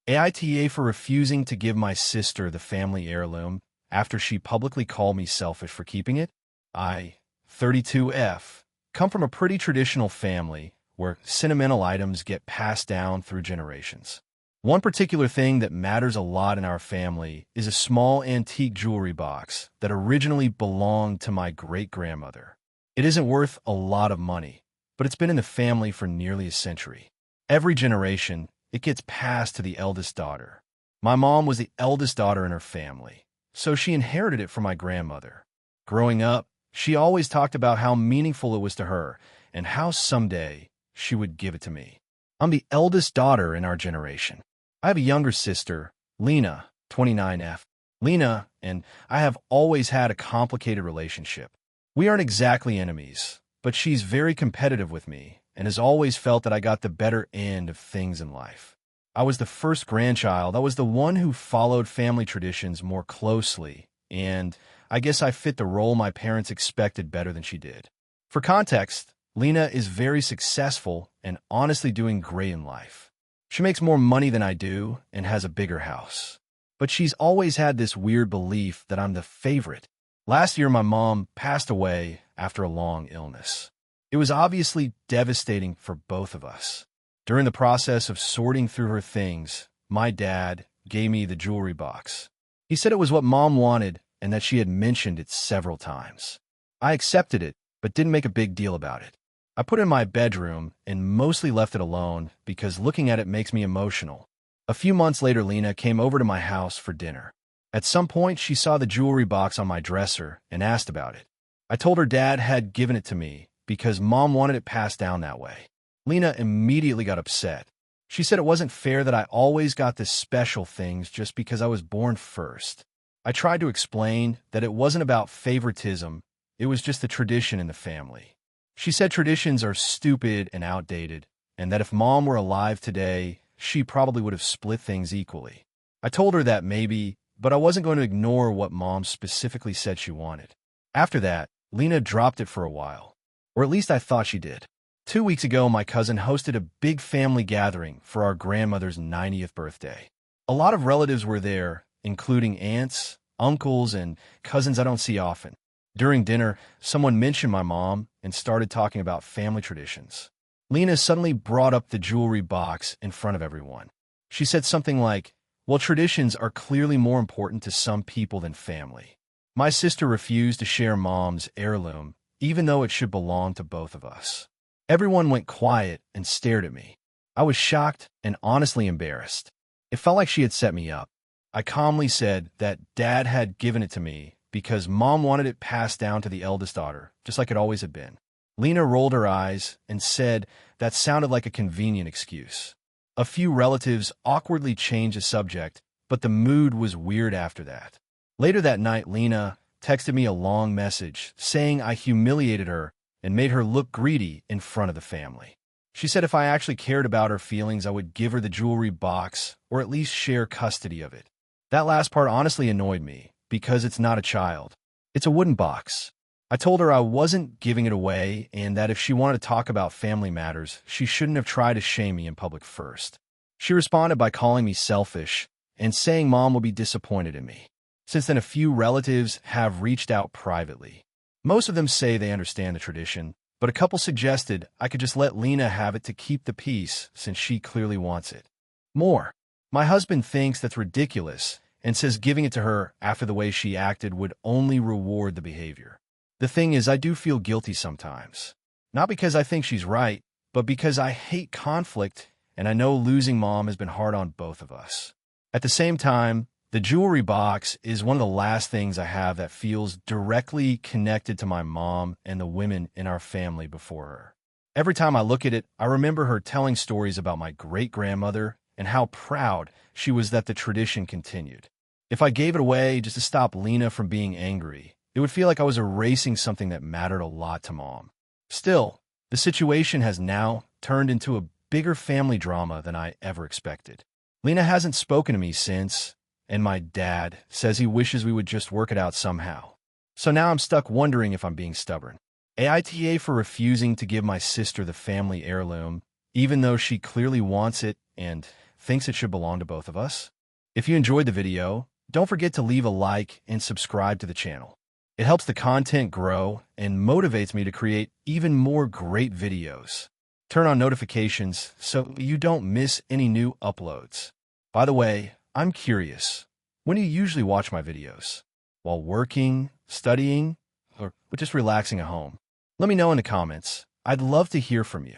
AITA for refusing to give my sister the family heirloom after she publicly called me selfish for keeping it. I, 32F, come from a pretty traditional family where sentimental items get passed down through generations. One particular thing that matters a lot in our family is a small antique jewelry box that originally belonged to my great-grandmother. It isn't worth a lot of money, but it's been in the family for nearly a century. Every generation, it gets passed to the eldest daughter. My mom was the eldest daughter in her family, so she inherited it from my grandmother. Growing up, she always talked about how meaningful it was to her and how someday she would give it to me. I'm the eldest daughter in our generation. I have a younger sister, Lena, 29F. Lena and I have always had a complicated relationship. We aren't exactly enemies, but she's very competitive with me and has always felt that I got the better end of things in life. I was the first grandchild. I was the one who followed family traditions more closely, and I guess I fit the role my parents expected better than she did. For context, Lena is very successful and honestly doing great in life. She makes more money than I do and has a bigger house. But she's always had this weird belief that I'm the favorite. Last year, my mom passed away after a long illness. It was obviously devastating for both of us. During the process of sorting through her things, my dad gave me the jewelry box. He said it was what Mom wanted and that she had mentioned it several times. I accepted it, but didn't make a big deal about it. I put it in my bedroom and mostly left it alone because looking at it makes me emotional. A few months later, Lena came over to my house for dinner. At some point, she saw the jewelry box on my dresser and asked about it. I told her dad had given it to me because Mom wanted it passed down that way. Lena immediately got upset. She said it wasn't fair that I always got the special things just because I was born first. I tried to explain that it wasn't about favoritism, it was just the tradition in the family. She said traditions are stupid and outdated, and that if Mom were alive today, she probably would have split things equally. I told her that maybe, but I wasn't going to ignore what Mom specifically said she wanted. After that, Lena dropped it for a while, or at least I thought she did. 2 weeks ago, my cousin hosted a big family gathering for our grandmother's 90th birthday. A lot of relatives were there, including aunts, uncles, and cousins I don't see often. During dinner, someone mentioned my mom and started talking about family traditions. Lena suddenly brought up the jewelry box in front of everyone. She said something like, "Well, traditions are clearly more important to some people than family." My sister refused to share Mom's heirloom, even though it should belong to both of us. Everyone went quiet and stared at me. I was shocked and honestly embarrassed. It felt like she had set me up. I calmly said that Dad had given it to me because Mom wanted it passed down to the eldest daughter, just like it always had been. Lena rolled her eyes and said that sounded like a convenient excuse. A few relatives awkwardly changed the subject, but the mood was weird after that. Later that night, Lena texted me a long message saying I humiliated her and made her look greedy in front of the family. She said if I actually cared about her feelings, I would give her the jewelry box or at least share custody of it. That last part honestly annoyed me because it's not a child. It's a wooden box. I told her I wasn't giving it away and that if she wanted to talk about family matters, she shouldn't have tried to shame me in public first. She responded by calling me selfish and saying Mom will be disappointed in me. Since then, a few relatives have reached out privately. Most of them say they understand the tradition, but a couple suggested I could just let Lena have it to keep the peace since she clearly wants it. More. My husband thinks that's ridiculous and says giving it to her after the way she acted would only reward the behavior. The thing is, I do feel guilty sometimes. Not because I think she's right, but because I hate conflict and I know losing Mom has been hard on both of us. At the same time, the jewelry box is one of the last things I have that feels directly connected to my mom and the women in our family before her. Every time I look at it, I remember her telling stories about my great-grandmother and how proud she was that the tradition continued. If I gave it away just to stop Lena from being angry, it would feel like I was erasing something that mattered a lot to Mom. Still, the situation has now turned into a bigger family drama than I ever expected. Lena hasn't spoken to me since, and my dad says he wishes we would just work it out somehow. So now I'm stuck wondering if I'm being stubborn. AITA for refusing to give my sister the family heirloom, even though she clearly wants it, and thinks it should belong to both of us. If you enjoyed the video, don't forget to leave a like and subscribe to the channel. It helps the content grow and motivates me to create even more great videos. Turn on notifications so you don't miss any new uploads. By the way, I'm curious. When do you usually watch my videos? While working, studying, or just relaxing at home? Let me know in the comments. I'd love to hear from you.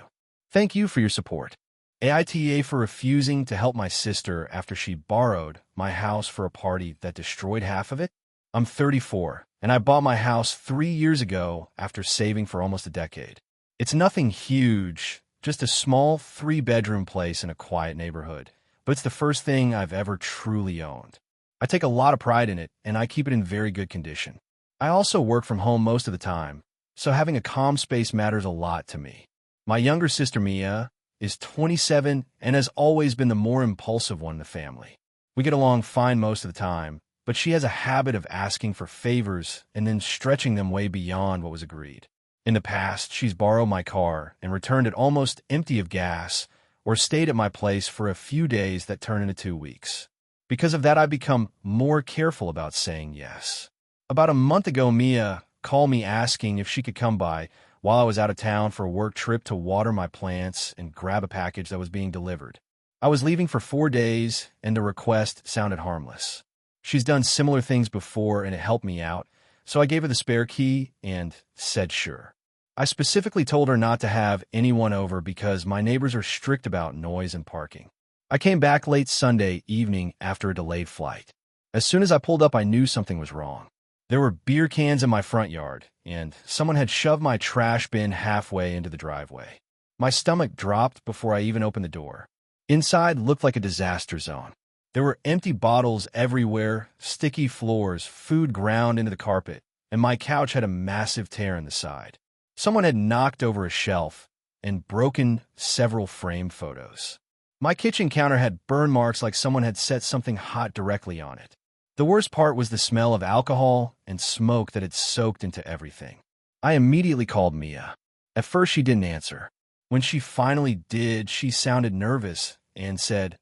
Thank you for your support. AITA for refusing to help my sister after she borrowed my house for a party that destroyed half of it. I'm 34, and I bought my house 3 years ago after saving for almost a decade. It's nothing huge, just a small 3-bedroom place in a quiet neighborhood, but it's the first thing I've ever truly owned. I take a lot of pride in it, and I keep it in very good condition. I also work from home most of the time, so having a calm space matters a lot to me. My younger sister, Mia, is 27 and has always been the more impulsive one in the family. We get along fine most of the time, but she has a habit of asking for favors and then stretching them way beyond what was agreed. In the past, she's borrowed my car and returned it almost empty of gas, or stayed at my place for a few days that turn into 2 weeks. Because of that, I've become more careful about saying yes. About a month ago, Mia called me asking if she could come by while I was out of town for a work trip to water my plants and grab a package that was being delivered. I was leaving for 4 days, and the request sounded harmless. She's done similar things before, and it helped me out, so I gave her the spare key and said sure. I specifically told her not to have anyone over because my neighbors are strict about noise and parking. I came back late Sunday evening after a delayed flight. As soon as I pulled up, I knew something was wrong. There were beer cans in my front yard, and someone had shoved my trash bin halfway into the driveway. My stomach dropped before I even opened the door. Inside looked like a disaster zone. There were empty bottles everywhere, sticky floors, food ground into the carpet, and my couch had a massive tear in the side. Someone had knocked over a shelf and broken several frame photos. My kitchen counter had burn marks like someone had set something hot directly on it. The worst part was the smell of alcohol and smoke that had soaked into everything. I immediately called Mia. At first, she didn't answer. When she finally did, she sounded nervous and said,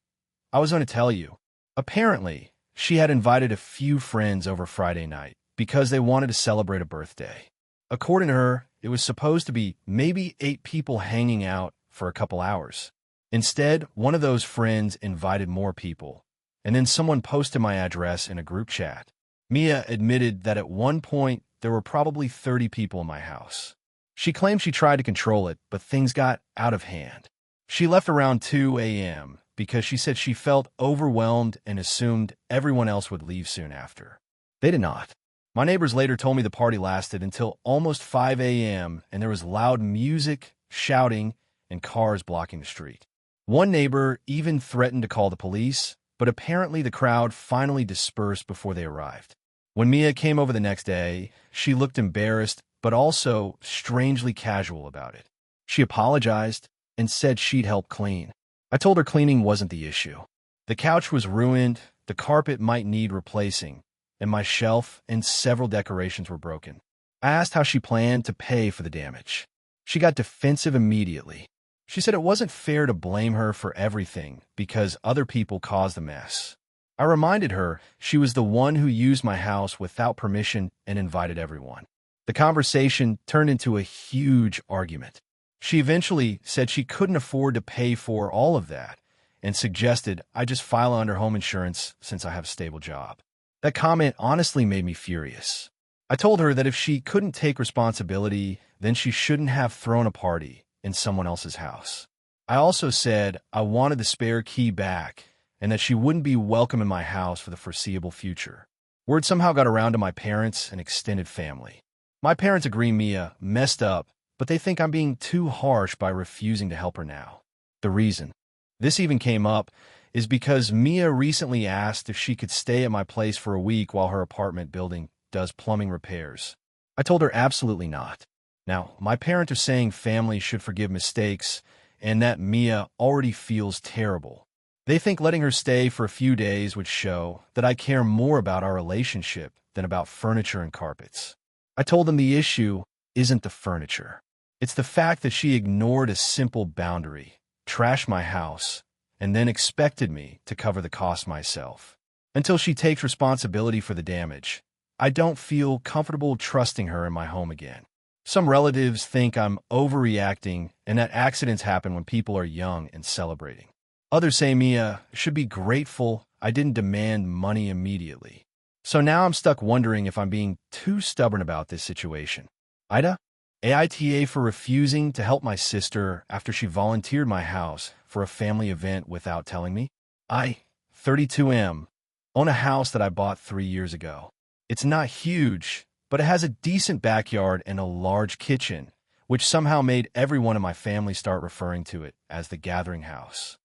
"I was going to tell you." Apparently, she had invited a few friends over Friday night because they wanted to celebrate a birthday. According to her, it was supposed to be maybe 8 people hanging out for a couple hours. Instead, one of those friends invited more people, and then someone posted my address in a group chat. Mia admitted that at one point there were probably 30 people in my house. She claimed she tried to control it, but things got out of hand. She left around 2 a.m. because she said she felt overwhelmed and assumed everyone else would leave soon after. They did not. My neighbors later told me the party lasted until almost 5 a.m. and there was loud music, shouting, and cars blocking the street. One neighbor even threatened to call the police, but apparently the crowd finally dispersed before they arrived. When Mia came over the next day, she looked embarrassed, but also strangely casual about it. She apologized and said she'd help clean. I told her cleaning wasn't the issue. The couch was ruined, the carpet might need replacing, and my shelf and several decorations were broken. I asked how she planned to pay for the damage. She got defensive immediately. She said it wasn't fair to blame her for everything because other people caused the mess. I reminded her she was the one who used my house without permission and invited everyone. The conversation turned into a huge argument. She eventually said she couldn't afford to pay for all of that and suggested I just file under home insurance since I have a stable job. That comment honestly made me furious. I told her that if she couldn't take responsibility, then she shouldn't have thrown a party in someone else's house. I also said I wanted the spare key back and that she wouldn't be welcome in my house for the foreseeable future. Word somehow got around to my parents and extended family. My parents agree Mia messed up, but they think I'm being too harsh by refusing to help her now. The reason this even came up is because Mia recently asked if she could stay at my place for a week while her apartment building does plumbing repairs. I told her absolutely not. Now, my parents are saying families should forgive mistakes and that Mia already feels terrible. They think letting her stay for a few days would show that I care more about our relationship than about furniture and carpets. I told them the issue isn't the furniture. It's the fact that she ignored a simple boundary, trashed my house, and then expected me to cover the cost myself. Until she takes responsibility for the damage, I don't feel comfortable trusting her in my home again. Some relatives think I'm overreacting and that accidents happen when people are young and celebrating. Others say Mia should be grateful I didn't demand money immediately. So now I'm stuck wondering if I'm being too stubborn about this situation. AITA? AITA for refusing to help my sister after she volunteered my house for a family event without telling me. I, 32M, own a house that I bought 3 years ago. It's not huge, but it has a decent backyard and a large kitchen, which somehow made everyone in my family start referring to it as the gathering house.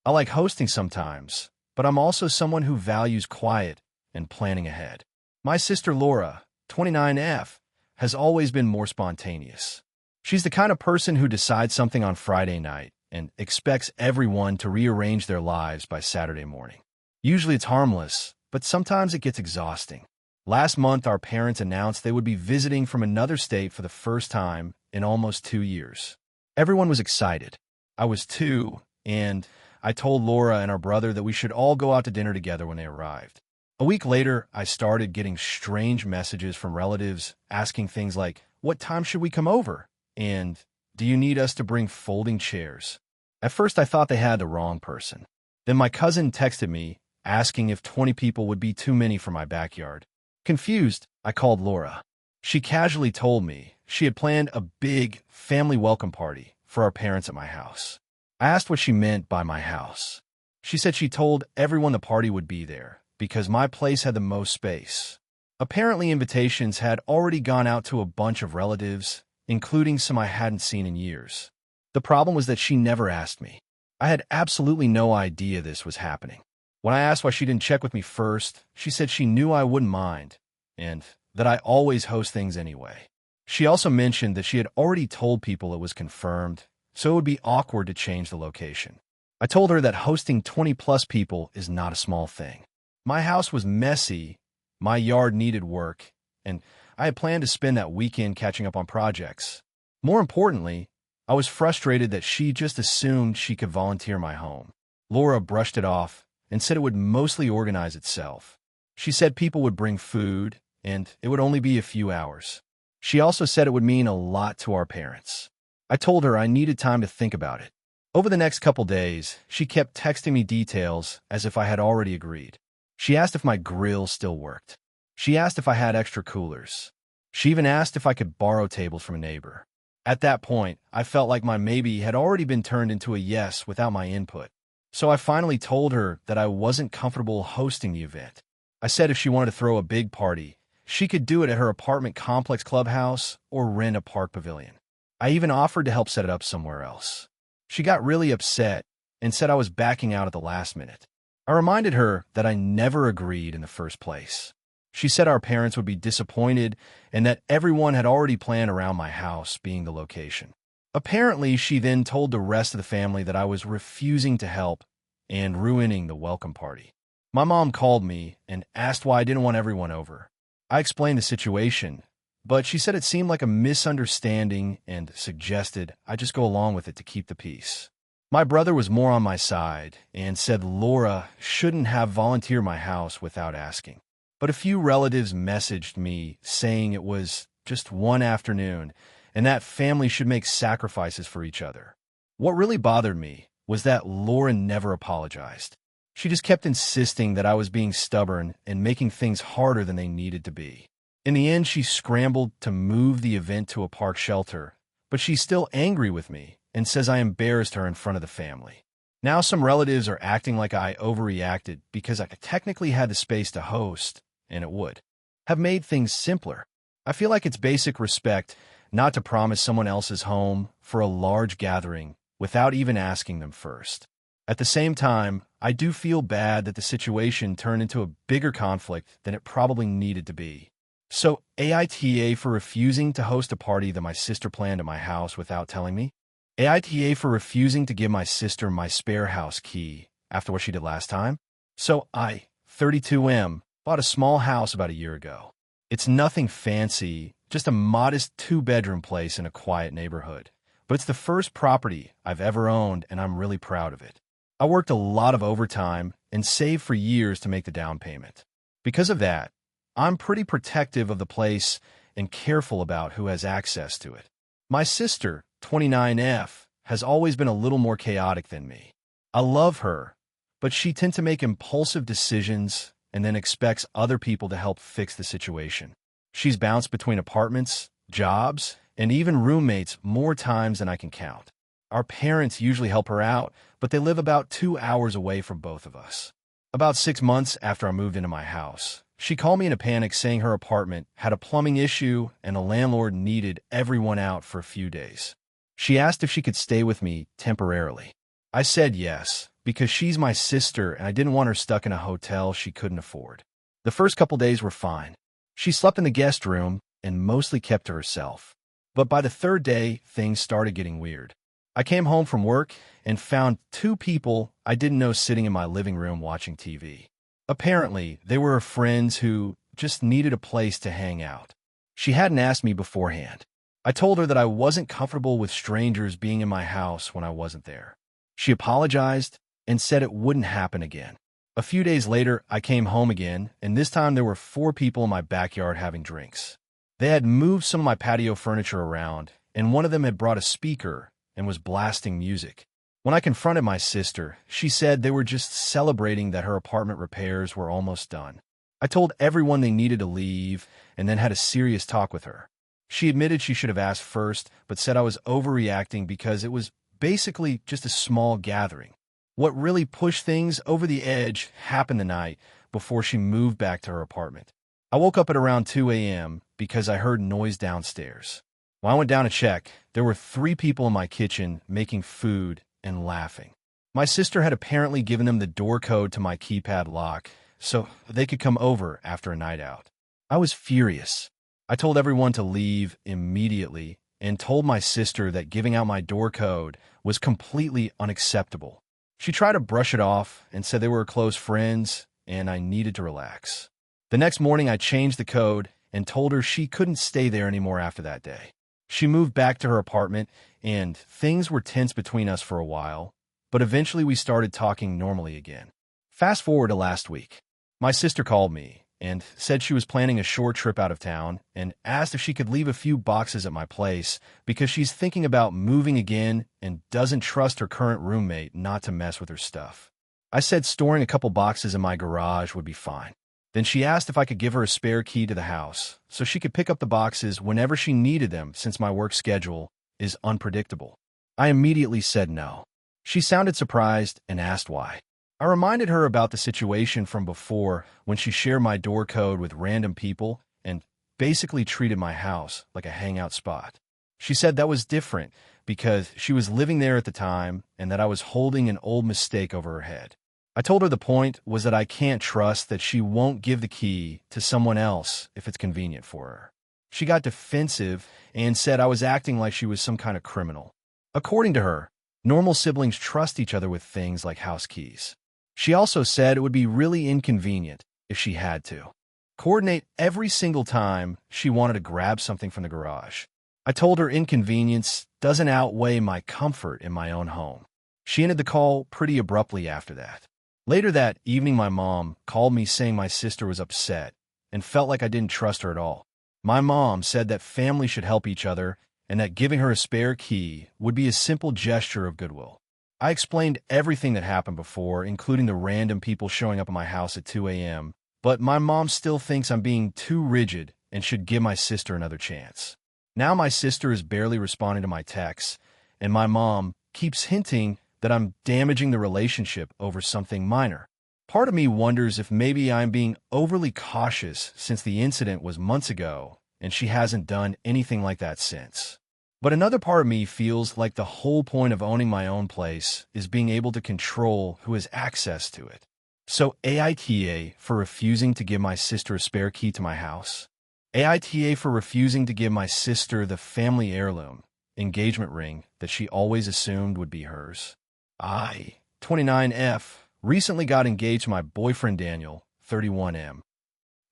I like hosting sometimes, but I'm also someone who values quiet and planning ahead. My sister Laura, 29F, has always been more spontaneous. She's the kind of person who decides something on Friday night and expects everyone to rearrange their lives by Saturday morning. Usually it's harmless, but sometimes it gets exhausting. Last month, our parents announced they would be visiting from another state for the first time in almost 2 years. Everyone was excited. I was too, and I told Laura and our brother that we should all go out to dinner together when they arrived. A week later, I started getting strange messages from relatives asking things like, "What time should we come over?" and "Do you need us to bring folding chairs?" At first, I thought they had the wrong person. Then my cousin texted me asking if 20 people would be too many for my backyard. Confused, I called Laura. She casually told me she had planned a big family welcome party for our parents at my house. I asked what she meant by my house. She said she told everyone the party would be there because my place had the most space. Apparently, invitations had already gone out to a bunch of relatives, including some I hadn't seen in years. The problem was that she never asked me. I had absolutely no idea this was happening. When I asked why she didn't check with me first, she said she knew I wouldn't mind, and that I always host things anyway. She also mentioned that she had already told people it was confirmed, so it would be awkward to change the location. I told her that hosting 20-plus people is not a small thing. My house was messy, my yard needed work, and I had planned to spend that weekend catching up on projects. More importantly, I was frustrated that she just assumed she could volunteer my home. Laura brushed it off and said it would mostly organize itself. She said people would bring food, and it would only be a few hours. She also said it would mean a lot to our parents. I told her I needed time to think about it. Over the next couple days, she kept texting me details as if I had already agreed. She asked if my grill still worked. She asked if I had extra coolers. She even asked if I could borrow tables from a neighbor. At that point, I felt like my maybe had already been turned into a yes without my input. So I finally told her that I wasn't comfortable hosting the event. I said if she wanted to throw a big party, she could do it at her apartment complex clubhouse or rent a park pavilion. I even offered to help set it up somewhere else. She got really upset and said I was backing out at the last minute. I reminded her that I never agreed in the first place. She said our parents would be disappointed and that everyone had already planned around my house being the location. Apparently, she then told the rest of the family that I was refusing to help and ruining the welcome party. My mom called me and asked why I didn't want everyone over. I explained the situation, but she said it seemed like a misunderstanding and suggested I just go along with it to keep the peace. My brother was more on my side and said Laura shouldn't have volunteered my house without asking. But a few relatives messaged me saying it was just one afternoon and that families should make sacrifices for each other. What really bothered me was that Laura never apologized. She just kept insisting that I was being stubborn and making things harder than they needed to be. In the end, she scrambled to move the event to a park shelter, but she's still angry with me and says I embarrassed her in front of the family. Now some relatives are acting like I overreacted because I technically had the space to host, and it would have made things simpler. I feel like it's basic respect not to promise someone else's home for a large gathering without even asking them first. At the same time, I do feel bad that the situation turned into a bigger conflict than it probably needed to be. So, AITA for refusing to host a party that my sister planned at my house without telling me? AITA for refusing to give my sister my spare house key after what she did last time? So I, 32M, bought a small house about a year ago. It's nothing fancy, just a modest 2-bedroom place in a quiet neighborhood. But it's the first property I've ever owned, and I'm really proud of it. I worked a lot of overtime and saved for years to make the down payment. Because of that, I'm pretty protective of the place and careful about who has access to it. My sister, 29F, has always been a little more chaotic than me. I love her, but she tends to make impulsive decisions and then expects other people to help fix the situation. She's bounced between apartments, jobs, and even roommates more times than I can count. Our parents usually help her out, but they live about 2 hours away from both of us. About 6 months after I moved into my house, she called me in a panic saying her apartment had a plumbing issue and the landlord needed everyone out for a few days. She asked if she could stay with me temporarily. I said yes, because she's my sister and I didn't want her stuck in a hotel she couldn't afford. The first couple days were fine. She slept in the guest room and mostly kept to herself. But by the third day, things started getting weird. I came home from work and found 2 people I didn't know sitting in my living room watching TV. Apparently, they were her friends who just needed a place to hang out. She hadn't asked me beforehand. I told her that I wasn't comfortable with strangers being in my house when I wasn't there. She apologized and said it wouldn't happen again. A few days later, I came home again, and this time there were 4 people in my backyard having drinks. They had moved some of my patio furniture around, and one of them had brought a speaker and was blasting music. When I confronted my sister, she said they were just celebrating that her apartment repairs were almost done. I told everyone they needed to leave and then had a serious talk with her. She admitted she should have asked first, but said I was overreacting because it was basically just a small gathering. What really pushed things over the edge happened the night before she moved back to her apartment. I woke up at around 2 a.m. because I heard noise downstairs. When I went down to check, there were 3 people in my kitchen making food and laughing. My sister had apparently given them the door code to my keypad lock so they could come over after a night out. I was furious. I told everyone to leave immediately and told my sister that giving out my door code was completely unacceptable. She tried to brush it off and said they were close friends and I needed to relax. The next morning, I changed the code and told her she couldn't stay there anymore after that day. She moved back to her apartment, and things were tense between us for a while, but eventually we started talking normally again. Fast forward to last week. My sister called me and said she was planning a short trip out of town and asked if she could leave a few boxes at my place because she's thinking about moving again and doesn't trust her current roommate not to mess with her stuff. I said storing a couple boxes in my garage would be fine. Then she asked if I could give her a spare key to the house so she could pick up the boxes whenever she needed them since my work schedule is unpredictable. I immediately said no. She sounded surprised and asked why. I reminded her about the situation from before when she shared my door code with random people and basically treated my house like a hangout spot. She said that was different because she was living there at the time and that I was holding an old mistake over her head. I told her the point was that I can't trust that she won't give the key to someone else if it's convenient for her. She got defensive and said I was acting like she was some kind of criminal. According to her, normal siblings trust each other with things like house keys. She also said it would be really inconvenient if she had to coordinate every single time she wanted to grab something from the garage. I told her inconvenience doesn't outweigh my comfort in my own home. She ended the call pretty abruptly after that. Later that evening, my mom called me saying my sister was upset and felt like I didn't trust her at all. My mom said that family should help each other and that giving her a spare key would be a simple gesture of goodwill. I explained everything that happened before, including the random people showing up at my house at 2 a.m., but my mom still thinks I'm being too rigid and should give my sister another chance. Now my sister is barely responding to my texts, and my mom keeps hinting that I'm damaging the relationship over something minor. Part of me wonders if maybe I'm being overly cautious since the incident was months ago and she hasn't done anything like that since. But another part of me feels like the whole point of owning my own place is being able to control who has access to it. So AITA for refusing to give my sister a spare key to my house. AITA for refusing to give my sister the family heirloom engagement ring that she always assumed would be hers. I, 29F, recently got engaged to my boyfriend Daniel, 31M.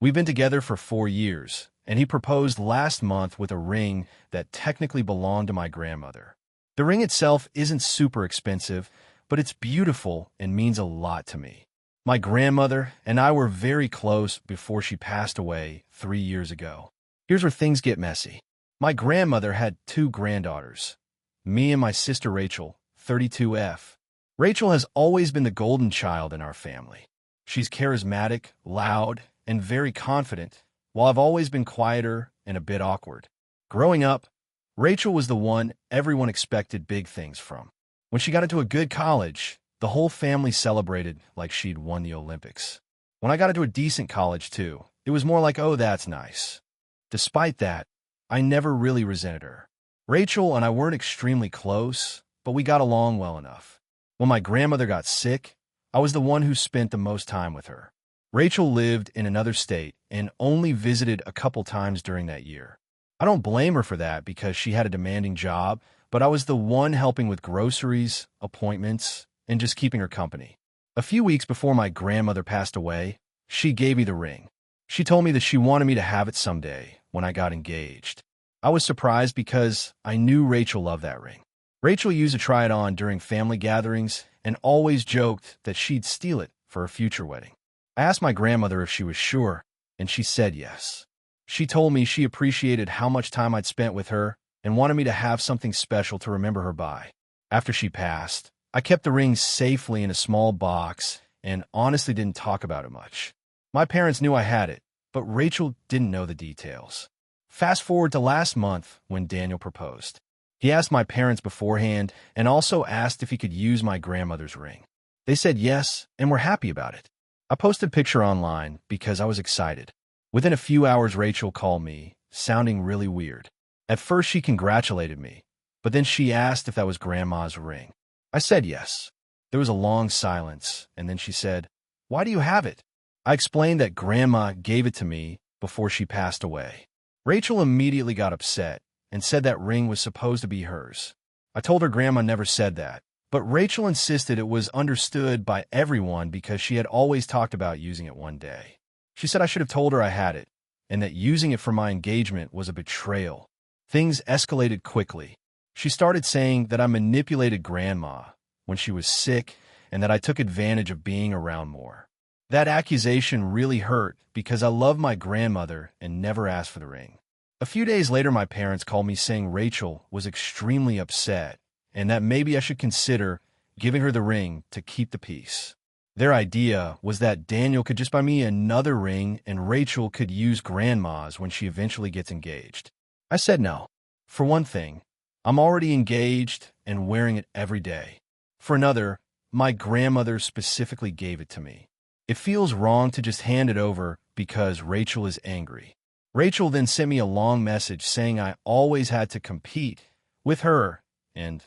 We've been together for 4 years, and he proposed last month with a ring that technically belonged to my grandmother. The ring itself isn't super expensive, but it's beautiful and means a lot to me. My grandmother and I were very close before she passed away 3 years ago. Here's where things get messy. My grandmother had 2 granddaughters, me and my sister Rachel, 32F. Rachel has always been the golden child in our family. She's charismatic, loud, and very confident, while I've always been quieter and a bit awkward. Growing up, Rachel was the one everyone expected big things from. When she got into a good college, the whole family celebrated like she'd won the Olympics. When I got into a decent college, too, it was more like, oh, that's nice. Despite that, I never really resented her. Rachel and I weren't extremely close, but we got along well enough. When my grandmother got sick, I was the one who spent the most time with her. Rachel lived in another state and only visited a couple times during that year. I don't blame her for that because she had a demanding job, but I was the one helping with groceries, appointments, and just keeping her company. A few weeks before my grandmother passed away, she gave me the ring. She told me that she wanted me to have it someday when I got engaged. I was surprised because I knew Rachel loved that ring. Rachel used to try it on during family gatherings and always joked that she'd steal it for a future wedding. I asked my grandmother if she was sure, and she said yes. She told me she appreciated how much time I'd spent with her and wanted me to have something special to remember her by. After she passed, I kept the ring safely in a small box and honestly didn't talk about it much. My parents knew I had it, but Rachel didn't know the details. Fast forward to last month when Daniel proposed. He asked my parents beforehand and also asked if he could use my grandmother's ring. They said yes and were happy about it. I posted a picture online because I was excited. Within a few hours, Rachel called me, sounding really weird. At first, she congratulated me, but then she asked if that was Grandma's ring. I said yes. There was a long silence, and then she said, "Why do you have it?" I explained that Grandma gave it to me before she passed away. Rachel immediately got upset and said that ring was supposed to be hers. I told her Grandma never said that, but Rachel insisted it was understood by everyone because she had always talked about using it one day. She said I should have told her I had it, and that using it for my engagement was a betrayal. Things escalated quickly. She started saying that I manipulated Grandma when she was sick and that I took advantage of being around more. That accusation really hurt because I love my grandmother and never asked for the ring. A few days later, my parents called me saying Rachel was extremely upset and that maybe I should consider giving her the ring to keep the peace. Their idea was that Daniel could just buy me another ring and Rachel could use Grandma's when she eventually gets engaged. I said no. For one thing, I'm already engaged and wearing it every day. For another, my grandmother specifically gave it to me. It feels wrong to just hand it over because Rachel is angry. Rachel then sent me a long message saying I always had to compete with her, and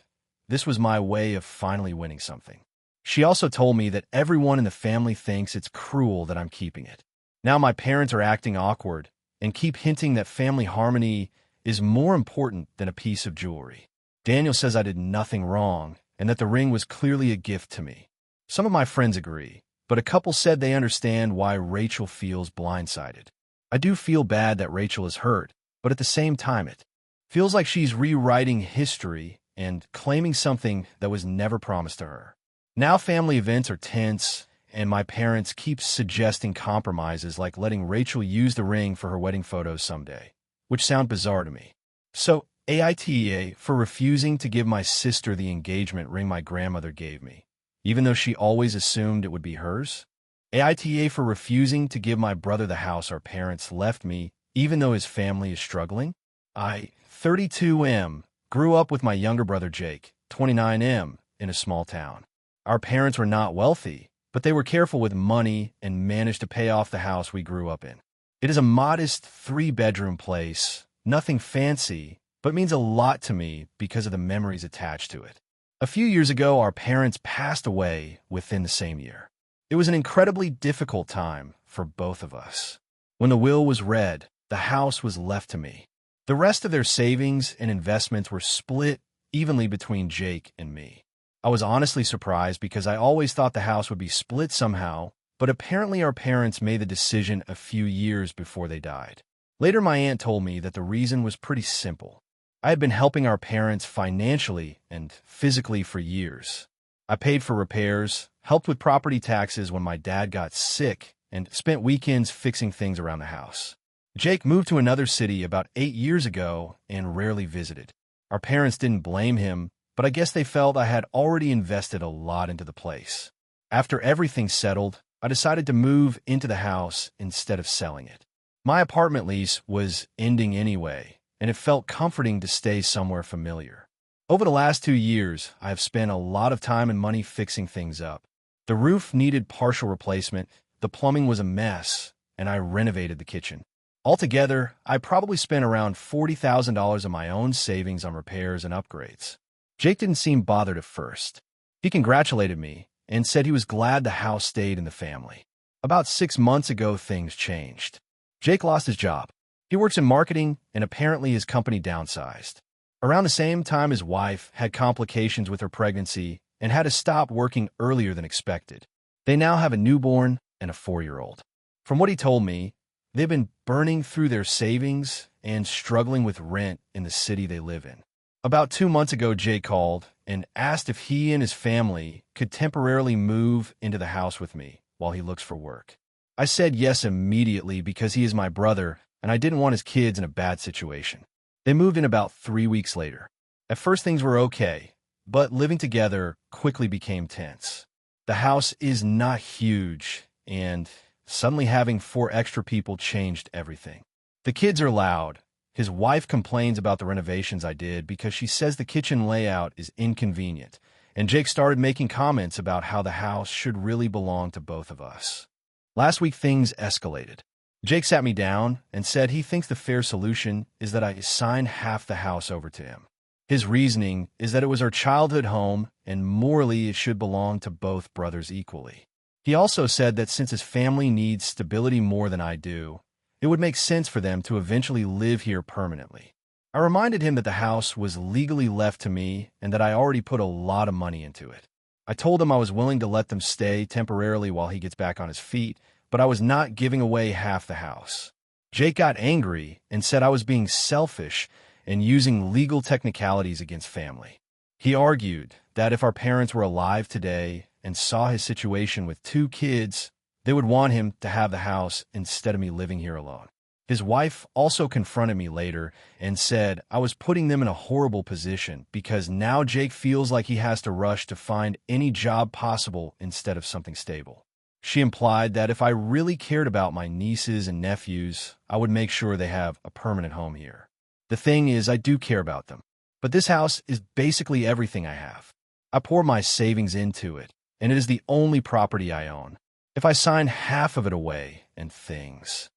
this was my way of finally winning something. She also told me that everyone in the family thinks it's cruel that I'm keeping it. Now my parents are acting awkward and keep hinting that family harmony is more important than a piece of jewelry. Daniel says I did nothing wrong and that the ring was clearly a gift to me. Some of my friends agree, but a couple said they understand why Rachel feels blindsided. I do feel bad that Rachel is hurt, but at the same time it feels like she's rewriting history and claiming something that was never promised to her. Now family events are tense, and my parents keep suggesting compromises like letting Rachel use the ring for her wedding photos someday, which sound bizarre to me. So, AITA for refusing to give my sister the engagement ring my grandmother gave me, even though she always assumed it would be hers. AITA for refusing to give my brother the house our parents left me, even though his family is struggling. I, 32M, grew up with my younger brother Jake, 29M, in a small town. Our parents were not wealthy, but they were careful with money and managed to pay off the house we grew up in. It is a modest 3-bedroom place, nothing fancy, but means a lot to me because of the memories attached to it. A few years ago, our parents passed away within the same year. It was an incredibly difficult time for both of us. When the will was read, the house was left to me. The rest of their savings and investments were split evenly between Jake and me. I was honestly surprised because I always thought the house would be split somehow, but apparently our parents made the decision a few years before they died. Later, my aunt told me that the reason was pretty simple. I had been helping our parents financially and physically for years. I paid for repairs, helped with property taxes when my dad got sick, and spent weekends fixing things around the house. Jake moved to another city about 8 years ago and rarely visited. Our parents didn't blame him, but I guess they felt I had already invested a lot into the place. After everything settled, I decided to move into the house instead of selling it. My apartment lease was ending anyway, and it felt comforting to stay somewhere familiar. Over the last 2 years, I have spent a lot of time and money fixing things up. The roof needed partial replacement, the plumbing was a mess, and I renovated the kitchen. Altogether, I probably spent around $40,000 of my own savings on repairs and upgrades. Jake didn't seem bothered at first. He congratulated me and said he was glad the house stayed in the family. About 6 months ago, things changed. Jake lost his job. He works in marketing, and apparently his company downsized. Around the same time, his wife had complications with her pregnancy and had to stop working earlier than expected. They now have a newborn and a 4-year-old. From what he told me, they've been burning through their savings and struggling with rent in the city they live in. About 2 months ago, Jake called and asked if he and his family could temporarily move into the house with me while he looks for work. I said yes immediately because he is my brother and I didn't want his kids in a bad situation. They moved in about 3 weeks later. At first things were okay, but living together quickly became tense. The house is not huge, and suddenly having 4 extra people changed everything. The kids are loud. His wife complains about the renovations I did because she says the kitchen layout is inconvenient, and Jake started making comments about how the house should really belong to both of us. Last week things escalated. Jake sat me down and said he thinks the fair solution is that I assign half the house over to him. His reasoning is that it was our childhood home and morally it should belong to both brothers equally. He also said that since his family needs stability more than I do, it would make sense for them to eventually live here permanently. I reminded him that the house was legally left to me and that I already put a lot of money into it. I told him I was willing to let them stay temporarily while he gets back on his feet, but I was not giving away half the house. Jake got angry and said I was being selfish and using legal technicalities against family. He argued that if our parents were alive today and saw his situation with 2 kids, they would want him to have the house instead of me living here alone. His wife also confronted me later and said I was putting them in a horrible position because now Jake feels like he has to rush to find any job possible instead of something stable. She implied that if I really cared about my nieces and nephews, I would make sure they have a permanent home here. The thing is, I do care about them, but this house is basically everything I have. I pour my savings into it, and it is the only property I own. If I sign half of it away and things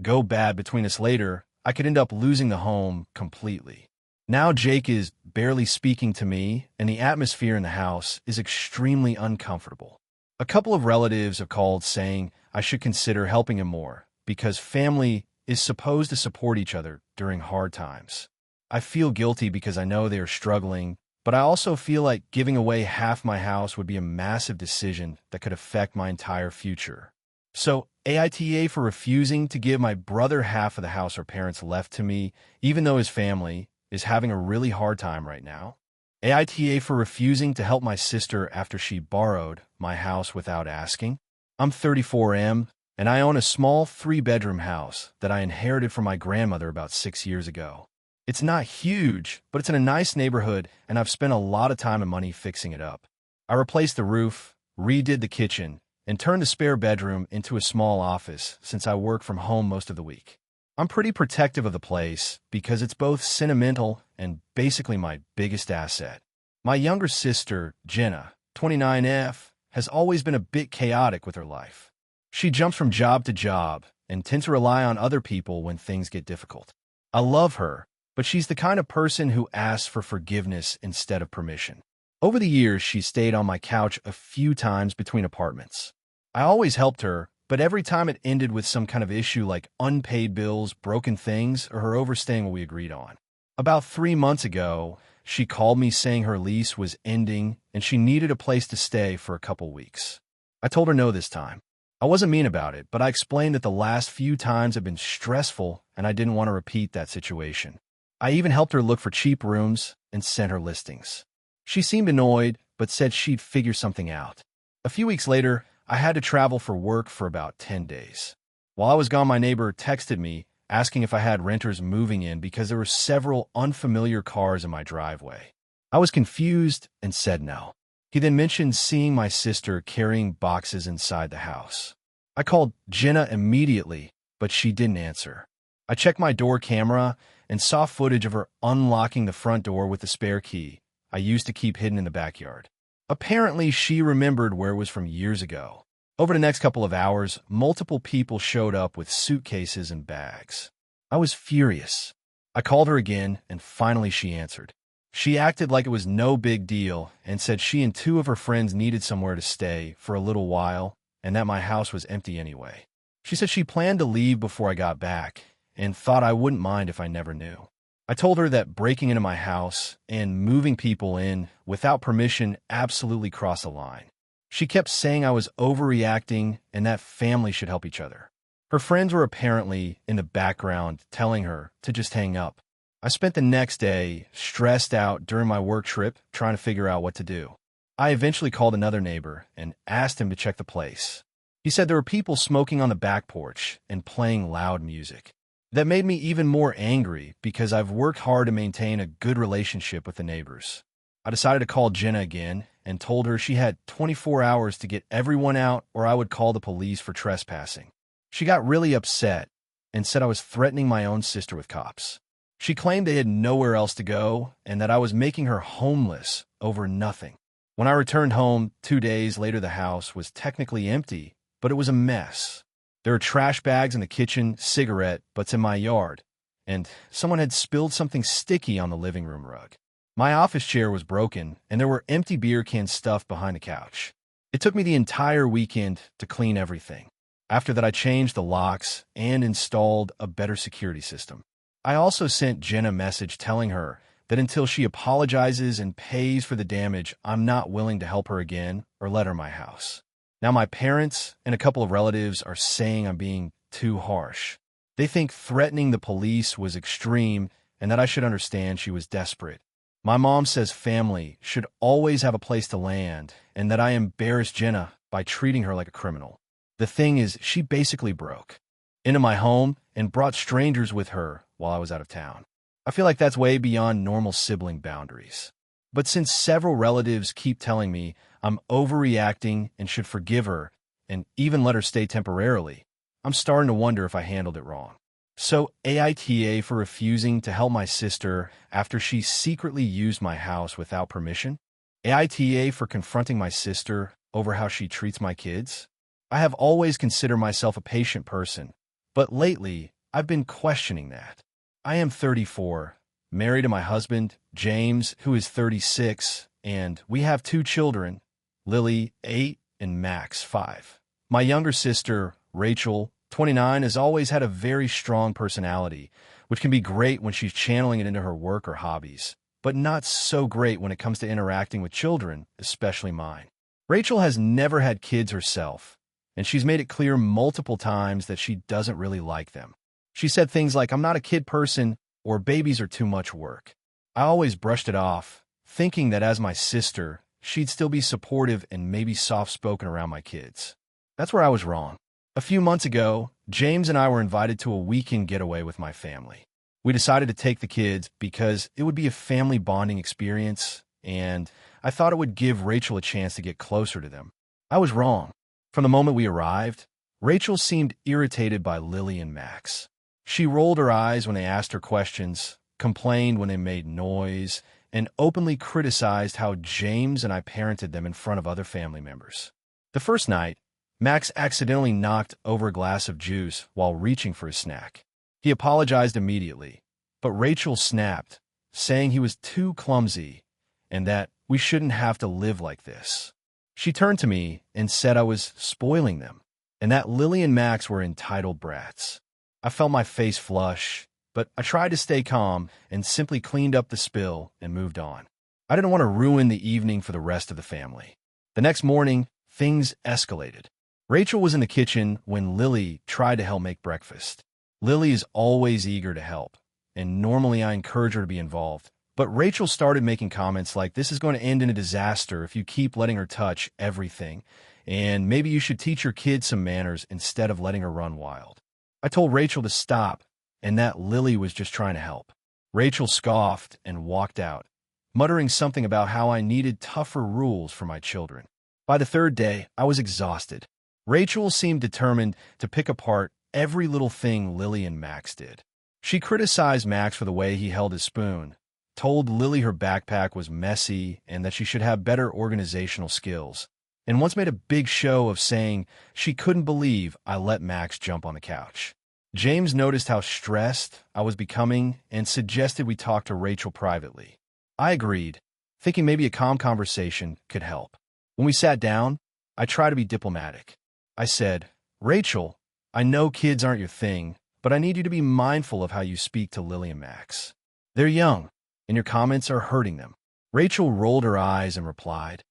go bad between us later, I could end up losing the home completely. Now Jake is barely speaking to me, and the atmosphere in the house is extremely uncomfortable. A couple of relatives have called saying I should consider helping him more because family is supposed to support each other during hard times. I feel guilty because I know they are struggling, but I also feel like giving away half my house would be a massive decision that could affect my entire future. So, AITA for refusing to give my brother half of the house our parents left to me, even though his family is having a really hard time right now. AITA for refusing to help my sister after she borrowed my house without asking. I'm 34M, and I own a small 3-bedroom house that I inherited from my grandmother about 6 years ago. It's not huge, but it's in a nice neighborhood, and I've spent a lot of time and money fixing it up. I replaced the roof, redid the kitchen, and turned the spare bedroom into a small office since I work from home most of the week. I'm pretty protective of the place because it's both sentimental and basically my biggest asset. My younger sister, Jenna, 29F, has always been a bit chaotic with her life. She jumps from job to job and tends to rely on other people when things get difficult. I love her, but she's the kind of person who asks for forgiveness instead of permission. Over the years, she stayed on my couch a few times between apartments. I always helped her, but every time it ended with some kind of issue like unpaid bills, broken things, or her overstaying what we agreed on. About 3 months ago, she called me saying her lease was ending and she needed a place to stay for a couple weeks. I told her no this time. I wasn't mean about it, but I explained that the last few times have been stressful and I didn't want to repeat that situation. I even helped her look for cheap rooms and sent her listings. She seemed annoyed, but said she'd figure something out. A few weeks later, I had to travel for work for about 10 days. While I was gone, my neighbor texted me asking if I had renters moving in because there were several unfamiliar cars in my driveway. I was confused and said no. He then mentioned seeing my sister carrying boxes inside the house. I called Jenna immediately, but she didn't answer. I checked my door camera and saw footage of her unlocking the front door with the spare key I used to keep hidden in the backyard. Apparently, she remembered where it was from years ago. Over the next couple of hours, multiple people showed up with suitcases and bags. I was furious. I called her again, and finally she answered. She acted like it was no big deal and said she and two of her friends needed somewhere to stay for a little while and that my house was empty anyway. She said she planned to leave before I got back and thought I wouldn't mind if I never knew. I told her that breaking into my house and moving people in without permission absolutely crossed the line. She kept saying I was overreacting and that family should help each other. Her friends were apparently in the background telling her to just hang up. I spent the next day stressed out during my work trip trying to figure out what to do. I eventually called another neighbor and asked him to check the place. He said there were people smoking on the back porch and playing loud music. That made me even more angry because I've worked hard to maintain a good relationship with the neighbors. I decided to call Jenna again and told her she had 24 hours to get everyone out or I would call the police for trespassing. She got really upset and said I was threatening my own sister with cops. She claimed they had nowhere else to go and that I was making her homeless over nothing. When I returned home 2 days later, the house was technically empty, but it was a mess. There were trash bags in the kitchen, cigarette butts in my yard, and someone had spilled something sticky on the living room rug. My office chair was broken, and there were empty beer cans stuffed behind the couch. It took me the entire weekend to clean everything. After that, I changed the locks and installed a better security system. I also sent Jen a message telling her that until she apologizes and pays for the damage, I'm not willing to help her again or let her in my house. Now my parents and a couple of relatives are saying I'm being too harsh. They think threatening the police was extreme and that I should understand she was desperate. My mom says family should always have a place to land and that I embarrassed Jenna by treating her like a criminal. The thing is, she basically broke into my home and brought strangers with her while I was out of town. I feel like that's way beyond normal sibling boundaries. But since several relatives keep telling me I'm overreacting and should forgive her and even let her stay temporarily, I'm starting to wonder if I handled it wrong. So AITA for refusing to help my sister after she secretly used my house without permission? AITA for confronting my sister over how she treats my kids? I have always considered myself a patient person, but lately I've been questioning that. I am 34, married to my husband, James, who is 36, and we have 2 children, Lily, 8, and Max, 5. My younger sister, Rachel, 29, has always had a very strong personality, which can be great when she's channeling it into her work or hobbies, but not so great when it comes to interacting with children, especially mine. Rachel has never had kids herself, and she's made it clear multiple times that she doesn't really like them. She said things like, "I'm not a kid person," or "babies are too much work." I always brushed it off, thinking that as my sister, she'd still be supportive and maybe soft-spoken around my kids. That's where I was wrong. A few months ago, James and I were invited to a weekend getaway with my family. We decided to take the kids because it would be a family bonding experience, and I thought it would give Rachel a chance to get closer to them. I was wrong. From the moment we arrived, Rachel seemed irritated by Lily and Max. She rolled her eyes when they asked her questions, complained when they made noise, and openly criticized how James and I parented them in front of other family members. The first night, Max accidentally knocked over a glass of juice while reaching for his snack. He apologized immediately, but Rachel snapped, saying he was too clumsy and that we shouldn't have to live like this. She turned to me and said I was spoiling them, and that Lily and Max were entitled brats. I felt my face flush, but I tried to stay calm and simply cleaned up the spill and moved on. I didn't want to ruin the evening for the rest of the family. The next morning, things escalated. Rachel was in the kitchen when Lily tried to help make breakfast. Lily is always eager to help, and normally I encourage her to be involved, But Rachel started making comments like, this is going to end in a disaster if you keep letting her touch everything, and maybe you should teach your kids some manners instead of letting her run wild. I told Rachel to stop, and that Lily was just trying to help. Rachel scoffed and walked out, muttering something about how I needed tougher rules for my children. By the third day, I was exhausted. Rachel seemed determined to pick apart every little thing Lily and Max did. She criticized Max for the way he held his spoon, told Lily her backpack was messy and that she should have better organizational skills, and once made a big show of saying she couldn't believe I let Max jump on the couch. James noticed how stressed I was becoming and suggested we talk to Rachel privately. I agreed, thinking maybe a calm conversation could help. When we sat down, I tried to be diplomatic. I said, Rachel, I know kids aren't your thing, but I need you to be mindful of how you speak to Lily and Max. They're young, and your comments are hurting them. Rachel rolled her eyes and replied,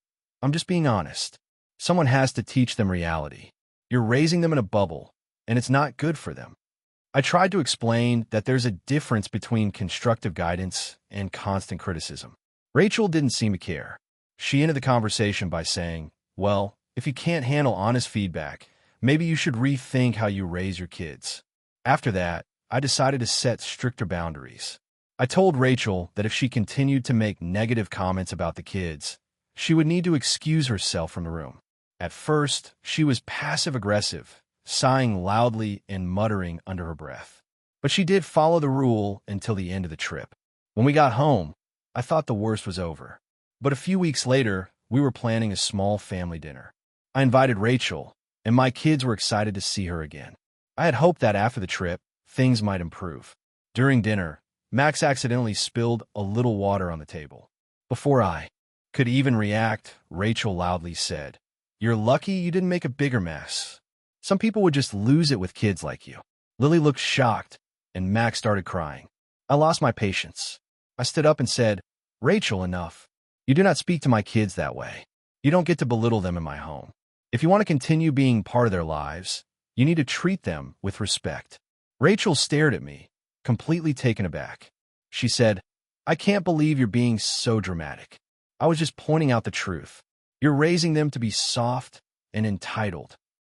I'm just being honest. Someone has to teach them reality. You're raising them in a bubble, and it's not good for them. I tried to explain that there's a difference between constructive guidance and constant criticism. Rachel didn't seem to care. She ended the conversation by saying, well, if you can't handle honest feedback, maybe you should rethink how you raise your kids. After that, I decided to set stricter boundaries. I told Rachel that if she continued to make negative comments about the kids, she would need to excuse herself from the room. At first, she was passive-aggressive, sighing loudly and muttering under her breath. But she did follow the rule until the end of the trip. When we got home, I thought the worst was over. But a few weeks later, we were planning a small family dinner. I invited Rachel, and my kids were excited to see her again. I had hoped that after the trip, things might improve. During dinner, Max accidentally spilled a little water on the table. Before I could even react, Rachel loudly said, You're lucky you didn't make a bigger mess. Some people would just lose it with kids like you. Lily looked shocked, and Max started crying. I lost my patience. I stood up and said, Rachel, enough. You do not speak to my kids that way. You don't get to belittle them in my home. If you want to continue being part of their lives, you need to treat them with respect. Rachel stared at me, completely taken aback. She said, I can't believe you're being so dramatic. I was just pointing out the truth. You're raising them to be soft and entitled.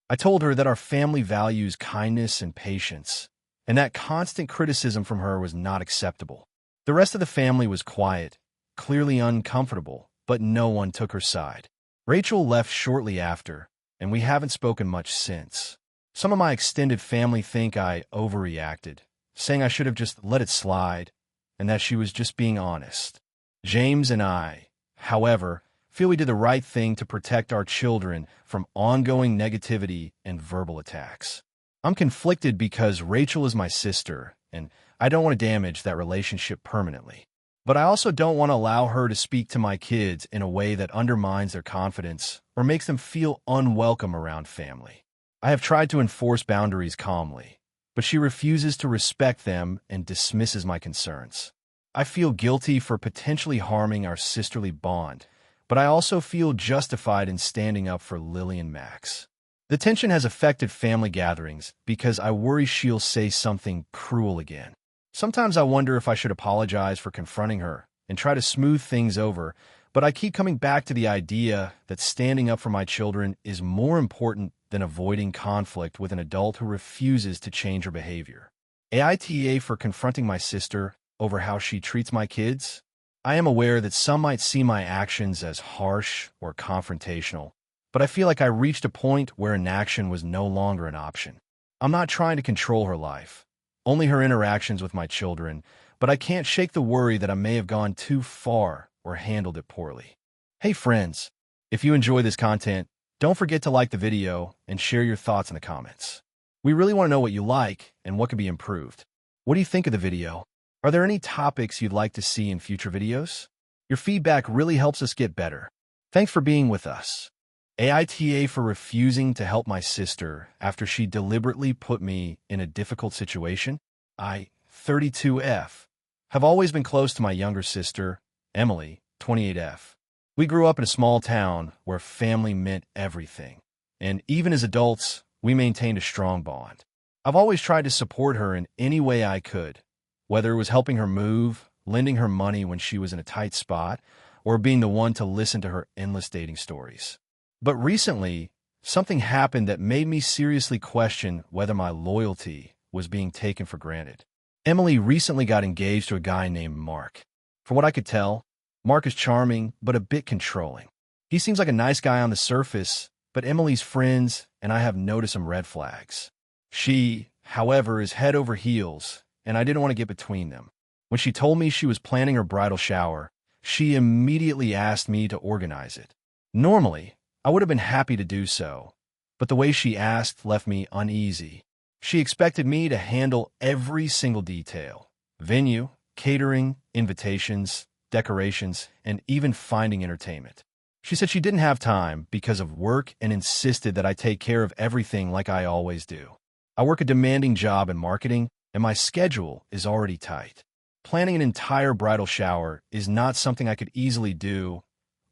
I told her that our family values kindness and patience, and that constant criticism from her was not acceptable. The rest of the family was quiet, clearly uncomfortable, but no one took her side. Rachel left shortly after, and we haven't spoken much since. Some of my extended family think I overreacted, saying I should have just let it slide, and that she was just being honest. James and I, however, feel we did the right thing to protect our children from ongoing negativity and verbal attacks. I'm conflicted because Rachel is my sister, and I don't want to damage that relationship permanently. But I also don't want to allow her to speak to my kids in a way that undermines their confidence or makes them feel unwelcome around family. I have tried to enforce boundaries calmly, but she refuses to respect them and dismisses my concerns. I feel guilty for potentially harming our sisterly bond, but I also feel justified in standing up for Lily and Max. The tension has affected family gatherings because I worry she'll say something cruel again. Sometimes I wonder if I should apologize for confronting her and try to smooth things over, but I keep coming back to the idea that standing up for my children is more important than avoiding conflict with an adult who refuses to change her behavior. AITA for confronting my sister over how she treats my kids? I am aware that some might see my actions as harsh or confrontational, but I feel like I reached a point where inaction was no longer an option. I'm not trying to control her life, only her interactions with my children, but I can't shake the worry that I may have gone too far or handled it poorly. Hey friends, if you enjoy this content, don't forget to like the video and share your thoughts in the comments. We really want to know what you like and what can be improved. What do you think of the video? Are there any topics you'd like to see in future videos? Your feedback really helps us get better. Thanks for being with us. AITA for refusing to help my sister after she deliberately put me in a difficult situation. I, 32F, have always been close to my younger sister, Emily, 28F. We grew up in a small town where family meant everything, and even as adults, we maintained a strong bond. I've always tried to support her in any way I could, whether it was helping her move lending her money when she was in a tight spot, or being the one to listen to her endless dating stories. But recently, something happened that made me seriously question whether my loyalty was being taken for granted. Emily recently got engaged to a guy named Mark. From what I could tell, Mark is charming, but a bit controlling. He seems like a nice guy on the surface, but Emily's friends and I have noticed some red flags. She, however, is head over heels, and I didn't want to get between them. When she told me she was planning her bridal shower, she immediately asked me to organize it. Normally, I would have been happy to do so, but the way she asked left me uneasy. She expected me to handle every single detail: venue, catering, invitations, decorations, and even finding entertainment. She said she didn't have time because of work and insisted that I take care of everything like I always do. I work a demanding job in marketing, and my schedule is already tight. Planning an entire bridal shower is not something I could easily do,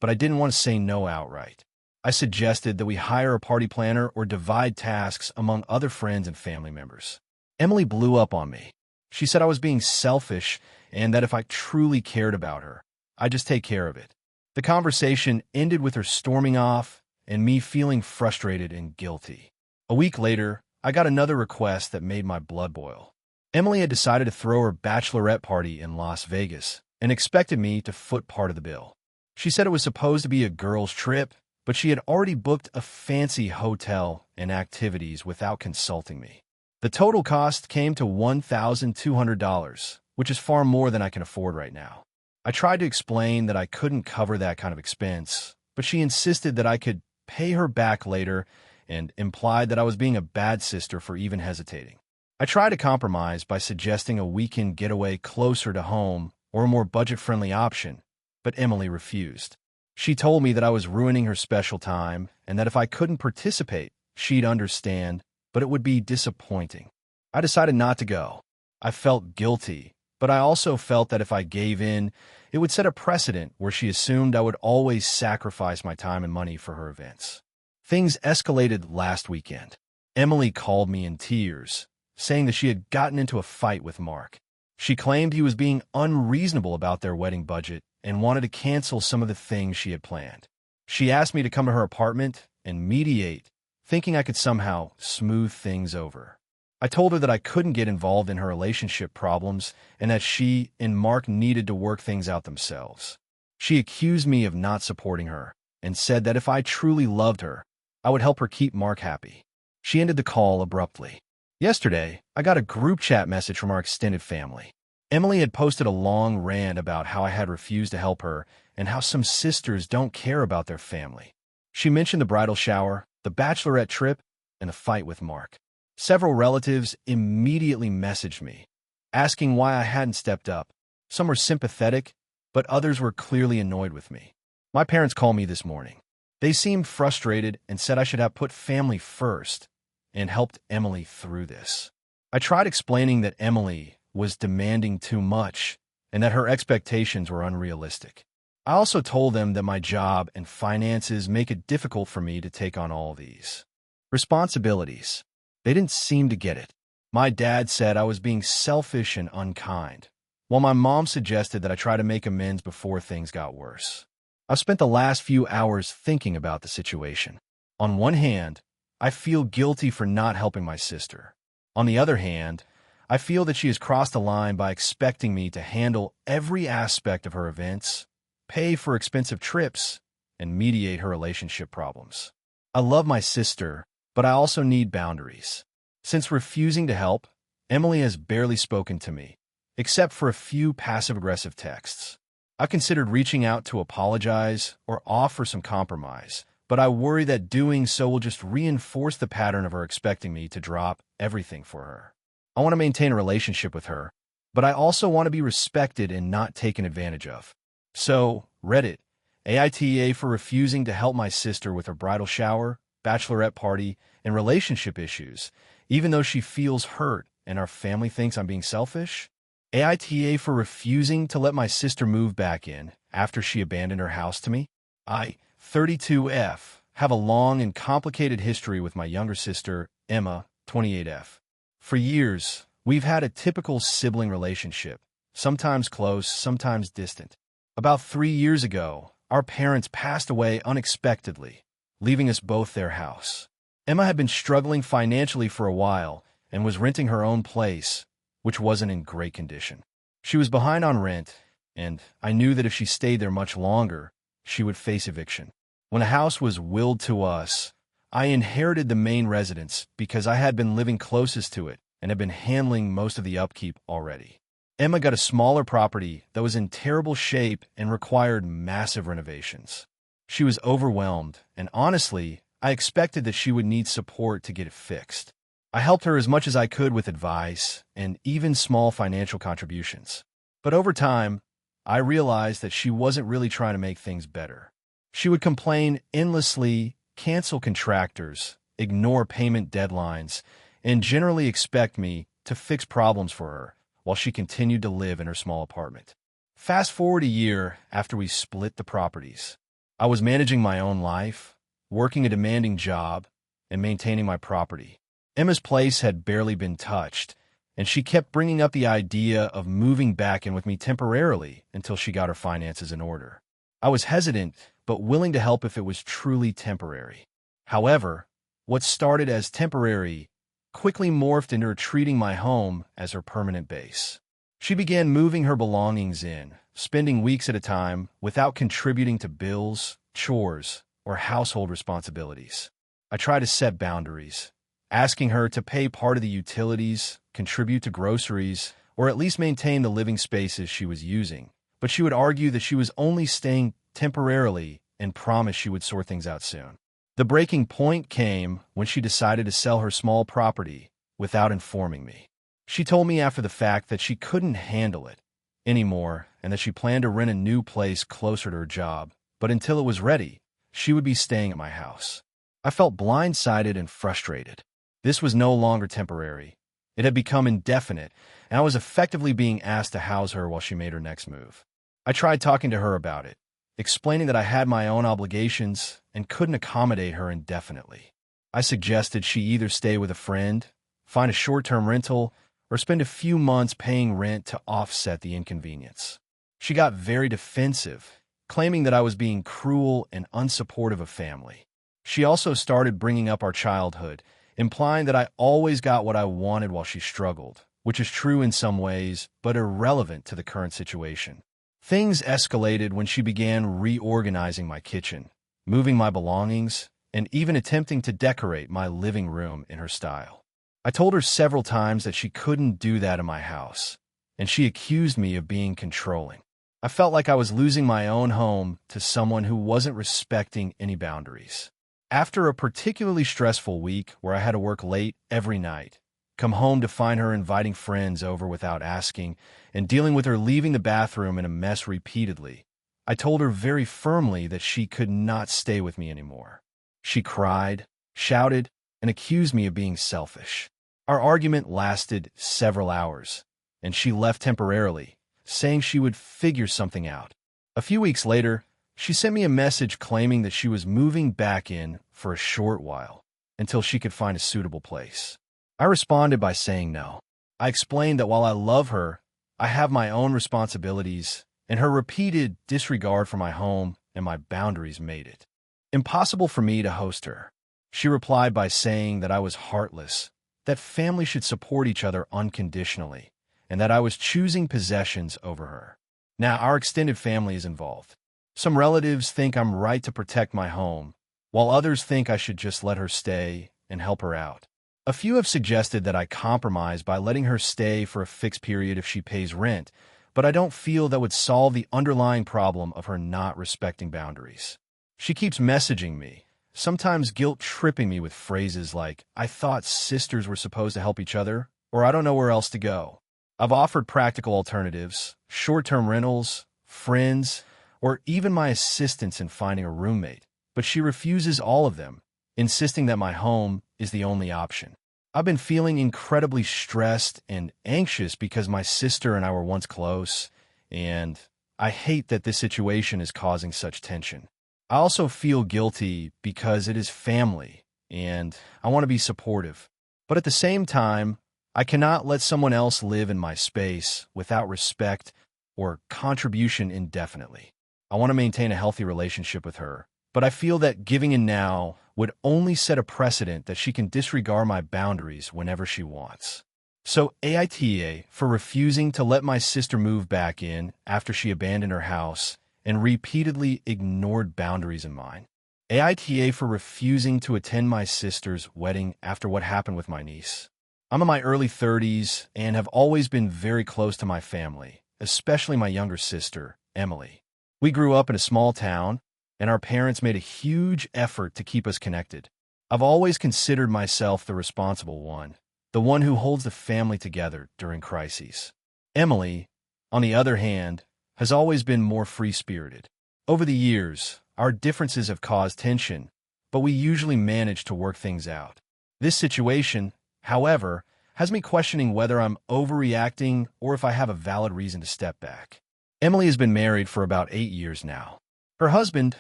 but I didn't want to say no outright. I suggested that we hire a party planner or divide tasks among other friends and family members. Emily blew up on me. She said I was being selfish and that if I truly cared about her, I'd just take care of it. The conversation ended with her storming off and me feeling frustrated and guilty. A week later, I got another request that made my blood boil. Emily had decided to throw her bachelorette party in Las Vegas and expected me to foot part of the bill. She said it was supposed to be a girls' trip, but she had already booked a fancy hotel and activities without consulting me. The total cost came to $1,200, which is far more than I can afford right now. I tried to explain that I couldn't cover that kind of expense, but she insisted that I could pay her back later and implied that I was being a bad sister for even hesitating. I tried to compromise by suggesting a weekend getaway closer to home or a more budget-friendly option, but Emily refused. She told me that I was ruining her special time and that if I couldn't participate, she'd understand, but it would be disappointing. I decided not to go. I felt guilty, but I also felt that if I gave in, it would set a precedent where she assumed I would always sacrifice my time and money for her events. Things escalated last weekend. Emily called me in tears, saying that she had gotten into a fight with Mark. She claimed he was being unreasonable about their wedding budget and wanted to cancel some of the things she had planned. She asked me to come to her apartment and mediate, thinking I could somehow smooth things over. I told her that I couldn't get involved in her relationship problems and that she and Mark needed to work things out themselves. She accused me of not supporting her and said that if I truly loved her, I would help her keep Mark happy. She ended the call abruptly. Yesterday, I got a group chat message from our extended family. Emily had posted a long rant about how I had refused to help her and how some sisters don't care about their family. She mentioned the bridal shower, the bachelorette trip, and the fight with Mark. Several relatives immediately messaged me, asking why I hadn't stepped up. Some were sympathetic, but others were clearly annoyed with me. My parents called me this morning. They seemed frustrated and said I should have put family first and helped Emily through this. I tried explaining that Emily was demanding too much and that her expectations were unrealistic. I also told them that my job and finances make it difficult for me to take on all these responsibilities. They didn't seem to get it. My dad said I was being selfish and unkind, while my mom suggested that I try to make amends before things got worse. I've spent the last few hours thinking about the situation. On one hand, I feel guilty for not helping my sister. On the other hand, I feel that she has crossed the line by expecting me to handle every aspect of her events, pay for expensive trips, and mediate her relationship problems. I love my sister, but I also need boundaries. Since refusing to help, Emily has barely spoken to me, except for a few passive-aggressive texts. I've considered reaching out to apologize or offer some compromise, but I worry that doing so will just reinforce the pattern of her expecting me to drop everything for her. I want to maintain a relationship with her, but I also want to be respected and not taken advantage of. So, Reddit AITA for refusing to help my sister with her bridal shower, bachelorette party, and relationship issues, even though she feels hurt and our family thinks I'm being selfish. AITA for refusing to let my sister move back in after she abandoned her house to me. I, 32F, have a long and complicated history with my younger sister, Emma, 28F. For years, we've had a typical sibling relationship, sometimes close, sometimes distant. About 3 years ago, our parents passed away unexpectedly, leaving us both their house. Emma had been struggling financially for a while and was renting her own place, which wasn't in great condition. She was behind on rent, and I knew that if she stayed there much longer, she would face eviction. When a house was willed to us, I inherited the main residence because I had been living closest to it and had been handling most of the upkeep already. Emma got a smaller property that was in terrible shape and required massive renovations. She was overwhelmed, and honestly, I expected that she would need support to get it fixed. I helped her as much as I could with advice and even small financial contributions. But over time, I realized that she wasn't really trying to make things better. She would complain endlessly, cancel contractors, ignore payment deadlines, and generally expect me to fix problems for her while she continued to live in her small apartment. Fast forward a year after we split the properties. I was managing my own life, working a demanding job, and maintaining my property. Emma's place had barely been touched, and she kept bringing up the idea of moving back in with me temporarily until she got her finances in order. I was hesitant, but willing to help if it was truly temporary. However, what started as temporary quickly morphed into her treating my home as her permanent base. She began moving her belongings in, spending weeks at a time without contributing to bills, chores, or household responsibilities. I tried to set boundaries, asking her to pay part of the utilities, contribute to groceries, or at least maintain the living spaces she was using. But she would argue that she was only staying temporarily and promised she would sort things out soon. The breaking point came when she decided to sell her small property without informing me. She told me after the fact that she couldn't handle it anymore and that she planned to rent a new place closer to her job, but until it was ready, she would be staying at my house. I felt blindsided and frustrated. This was no longer temporary. It had become indefinite, and I was effectively being asked to house her while she made her next move. I tried talking to her about it, explaining that I had my own obligations and couldn't accommodate her indefinitely. I suggested she either stay with a friend, find a short-term rental, or spend a few months paying rent to offset the inconvenience. She got very defensive, claiming that I was being cruel and unsupportive of family. She also started bringing up our childhood, implying that I always got what I wanted while she struggled, which is true in some ways, but irrelevant to the current situation. Things escalated when she began reorganizing my kitchen, moving my belongings, and even attempting to decorate my living room in her style. I told her several times that she couldn't do that in my house, and she accused me of being controlling. I felt like I was losing my own home to someone who wasn't respecting any boundaries. After a particularly stressful week where I had to work late every night, come home to find her inviting friends over without asking, and dealing with her leaving the bathroom in a mess repeatedly, I told her very firmly that she could not stay with me anymore. She cried, shouted, and accused me of being selfish. Our argument lasted several hours, and she left temporarily, saying she would figure something out. A few weeks later, she sent me a message claiming that she was moving back in for a short while, until she could find a suitable place. I responded by saying no. I explained that while I love her, I have my own responsibilities, and her repeated disregard for my home and my boundaries made it impossible for me to host her. She replied by saying that I was heartless, that family should support each other unconditionally, and that I was choosing possessions over her. Now, our extended family is involved. Some relatives think I'm right to protect my home, while others think I should just let her stay and help her out. A few have suggested that I compromise by letting her stay for a fixed period if she pays rent, but I don't feel that would solve the underlying problem of her not respecting boundaries. She keeps messaging me, sometimes guilt-tripping me with phrases like, "I thought sisters were supposed to help each other," or "I don't know where else to go." I've offered practical alternatives, short-term rentals, friends, or even my assistance in finding a roommate, but she refuses all of them, insisting that my home is the only option. I've been feeling incredibly stressed and anxious because my sister and I were once close, and I hate that this situation is causing such tension. I also feel guilty because it is family, and I want to be supportive. But at the same time, I cannot let someone else live in my space without respect or contribution indefinitely. I want to maintain a healthy relationship with her, but I feel that giving in now would only set a precedent that she can disregard my boundaries whenever she wants. So AITA for refusing to let my sister move back in after she abandoned her house and repeatedly ignored boundaries of mine. AITA for refusing to attend my sister's wedding after what happened with my niece. I'm in my early 30s and have always been very close to my family, especially my younger sister, Emily. We grew up in a small town, and our parents made a huge effort to keep us connected. I've always considered myself the responsible one, the one who holds the family together during crises. Emily, on the other hand, has always been more free-spirited. Over the years, our differences have caused tension, but we usually manage to work things out. This situation, however, has me questioning whether I'm overreacting or if I have a valid reason to step back. Emily has been married for about 8 years now. Her husband,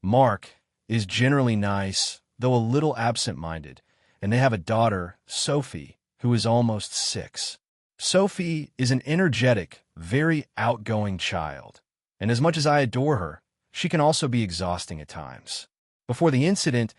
Mark, is generally nice, though a little absent-minded, and they have a daughter, Sophie, who is almost 6. Sophie is an energetic, very outgoing child, and as much as I adore her, she can also be exhausting at times. Before the incident,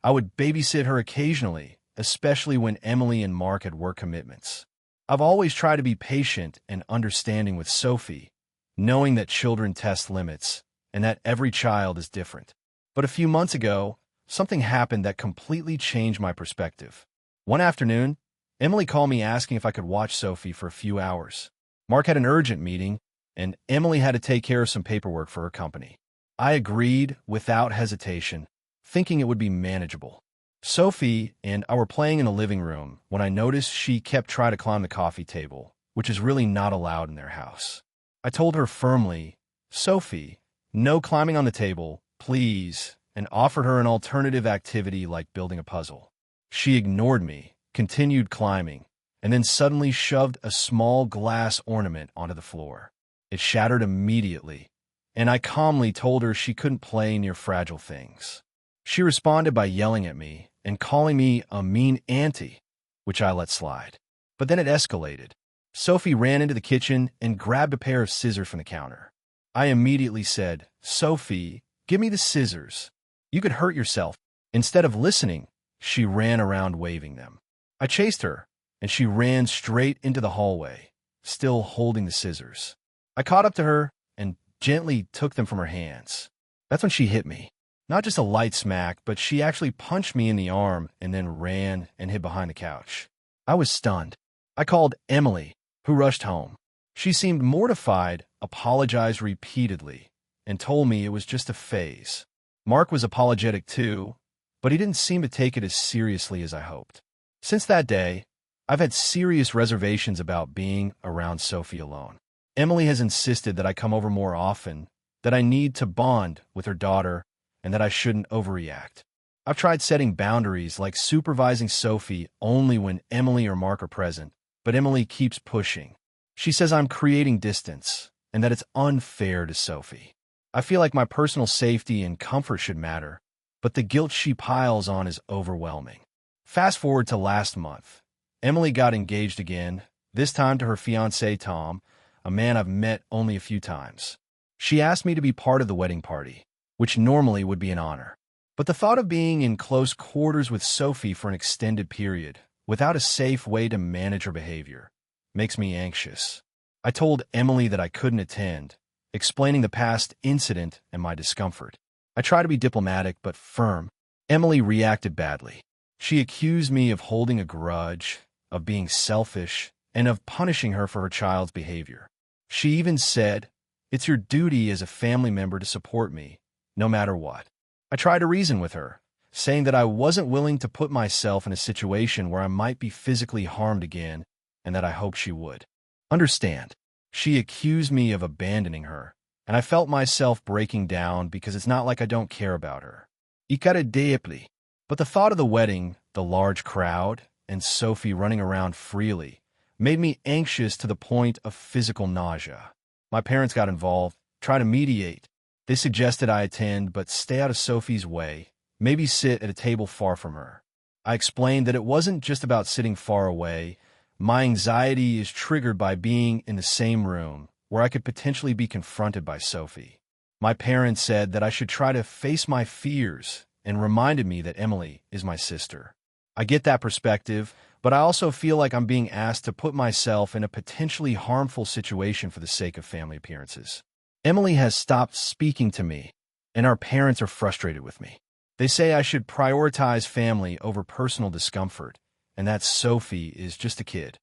I would babysit her occasionally, especially when Emily and Mark had work commitments. I've always tried to be patient and understanding with Sophie, knowing that children test limits and that every child is different. But a few months ago, something happened that completely changed my perspective. One afternoon, Emily called me asking if I could watch Sophie for a few hours. Mark had an urgent meeting, and Emily had to take care of some paperwork for her company. I agreed without hesitation, thinking it would be manageable. Sophie and I were playing in the living room when I noticed she kept trying to climb the coffee table, which is really not allowed in their house. I told her firmly, "Sophie, no climbing on the table, please," and offered her an alternative activity like building a puzzle. She ignored me, continued climbing, and then suddenly shoved a small glass ornament onto the floor. It shattered immediately, and I calmly told her she couldn't play near fragile things. She responded by yelling at me and calling me a mean auntie, which I let slide. But then it escalated. Sophie ran into the kitchen and grabbed a pair of scissors from the counter. I immediately said, "Sophie, give me the scissors. You could hurt yourself." Instead of listening, she ran around waving them. I chased her, and she ran straight into the hallway, still holding the scissors. I caught up to her and gently took them from her hands. That's when she hit me. Not just a light smack, but she actually punched me in the arm and then ran and hid behind the couch. I was stunned. I called Emily, who rushed home. She seemed mortified, apologized repeatedly, and told me it was just a phase. Mark was apologetic too, but he didn't seem to take it as seriously as I hoped. Since that day, I've had serious reservations about being around Sophie alone. Emily has insisted that I come over more often, that I need to bond with her daughter, and that I shouldn't overreact. I've tried setting boundaries like supervising Sophie only when Emily or Mark are present, but Emily keeps pushing. She says I'm creating distance and that it's unfair to Sophie. I feel like my personal safety and comfort should matter, but the guilt she piles on is overwhelming. Fast forward to last month. Emily got engaged again, this time to her fiancé Tom, a man I've met only a few times. She asked me to be part of the wedding party, which normally would be an honor. But the thought of being in close quarters with Sophie for an extended period, without a safe way to manage her behavior, makes me anxious. I told Emily that I couldn't attend, explaining the past incident and my discomfort. I tried to be diplomatic but firm. Emily reacted badly. She accused me of holding a grudge, of being selfish, and of punishing her for her child's behavior. She even said, "It's your duty as a family member to support me, no matter what." I tried to reason with her, saying that I wasn't willing to put myself in a situation where I might be physically harmed again, and that I hoped she would understand. She accused me of abandoning her, and I felt myself breaking down because it's not like I don't care about her. Ikare deeply. But the thought of the wedding, the large crowd, and Sophie running around freely made me anxious to the point of physical nausea. My parents got involved, tried to mediate. They suggested I attend but stay out of Sophie's way, maybe sit at a table far from her. I explained that it wasn't just about sitting far away, My anxiety is triggered by being in the same room where I could potentially be confronted by Sophie. My parents said that I should try to face my fears and reminded me that Emily is my sister. I get that perspective, but I also feel like I'm being asked to put myself in a potentially harmful situation for the sake of family appearances. Emily has stopped speaking to me, and our parents are frustrated with me. They say I should prioritize family over personal discomfort, and that Sophie is just a kid.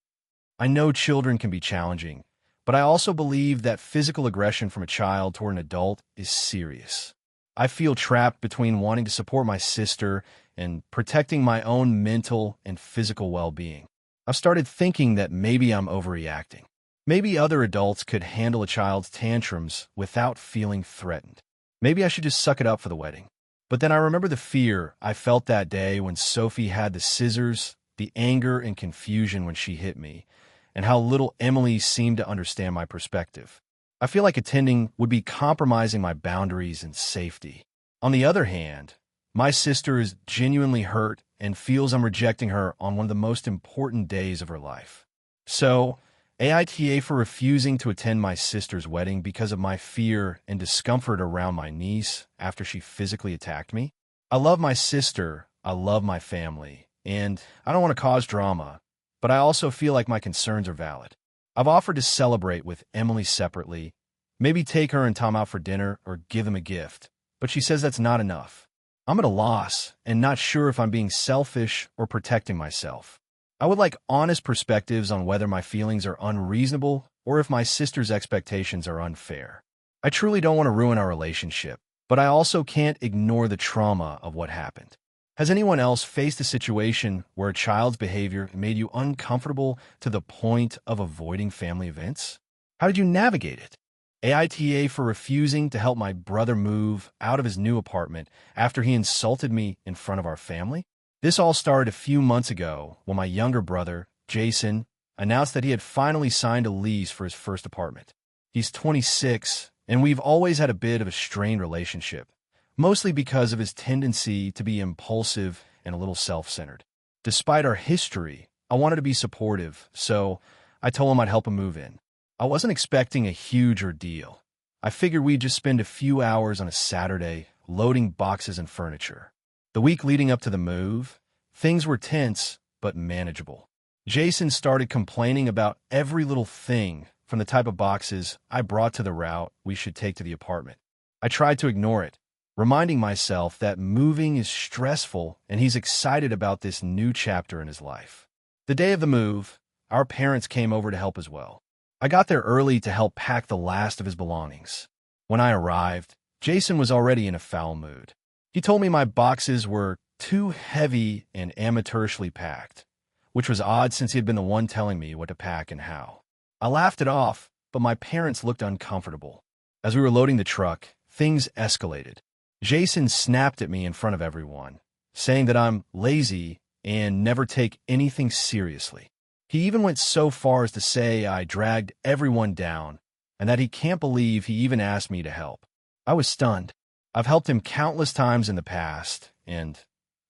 I know children can be challenging, but I also believe that physical aggression from a child toward an adult is serious. I feel trapped between wanting to support my sister and protecting my own mental and physical well-being. I've started thinking that maybe I'm overreacting. Maybe other adults could handle a child's tantrums without feeling threatened. Maybe I should just suck it up for the wedding. But then I remember the fear I felt that day when Sophie had the scissors, the anger and confusion when she hit me, and how little Emily seemed to understand my perspective. I feel like attending would be compromising my boundaries and safety. On the other hand, my sister is genuinely hurt and feels I'm rejecting her on one of the most important days of her life. So, AITA for refusing to attend my sister's wedding because of my fear and discomfort around my niece after she physically attacked me. I love my sister, I love my family, and I don't want to cause drama, but I also feel like my concerns are valid. I've offered to celebrate with Emily separately, maybe take her and Tom out for dinner or give them a gift, but she says that's not enough. I'm at a loss and not sure if I'm being selfish or protecting myself. I would like honest perspectives on whether my feelings are unreasonable or if my sister's expectations are unfair. I truly don't want to ruin our relationship, but I also can't ignore the trauma of what happened. Has anyone else faced a situation where a child's behavior made you uncomfortable to the point of avoiding family events? How did you navigate it? AITA for refusing to help my brother move out of his new apartment after he insulted me in front of our family? This all started a few months ago when my younger brother, Jason, announced that he had finally signed a lease for his first apartment. He's 26, and we've always had a bit of a strained relationship, mostly because of his tendency to be impulsive and a little self-centered. Despite our history, I wanted to be supportive, so I told him I'd help him move in. I wasn't expecting a huge ordeal. I figured we'd just spend a few hours on a Saturday loading boxes and furniture. The week leading up to the move, things were tense but manageable. Jason started complaining about every little thing from the type of boxes I brought to the route we should take to the apartment. I tried to ignore it, reminding myself that moving is stressful and he's excited about this new chapter in his life. The day of the move, our parents came over to help as well. I got there early to help pack the last of his belongings. When I arrived, Jason was already in a foul mood. He told me my boxes were too heavy and amateurishly packed, which was odd since he had been the one telling me what to pack and how. I laughed it off, but my parents looked uncomfortable. As we were loading the truck, things escalated. Jason snapped at me in front of everyone, saying that I'm lazy and never take anything seriously. He even went so far as to say I dragged everyone down and that he can't believe he even asked me to help. I was stunned. I've helped him countless times in the past, and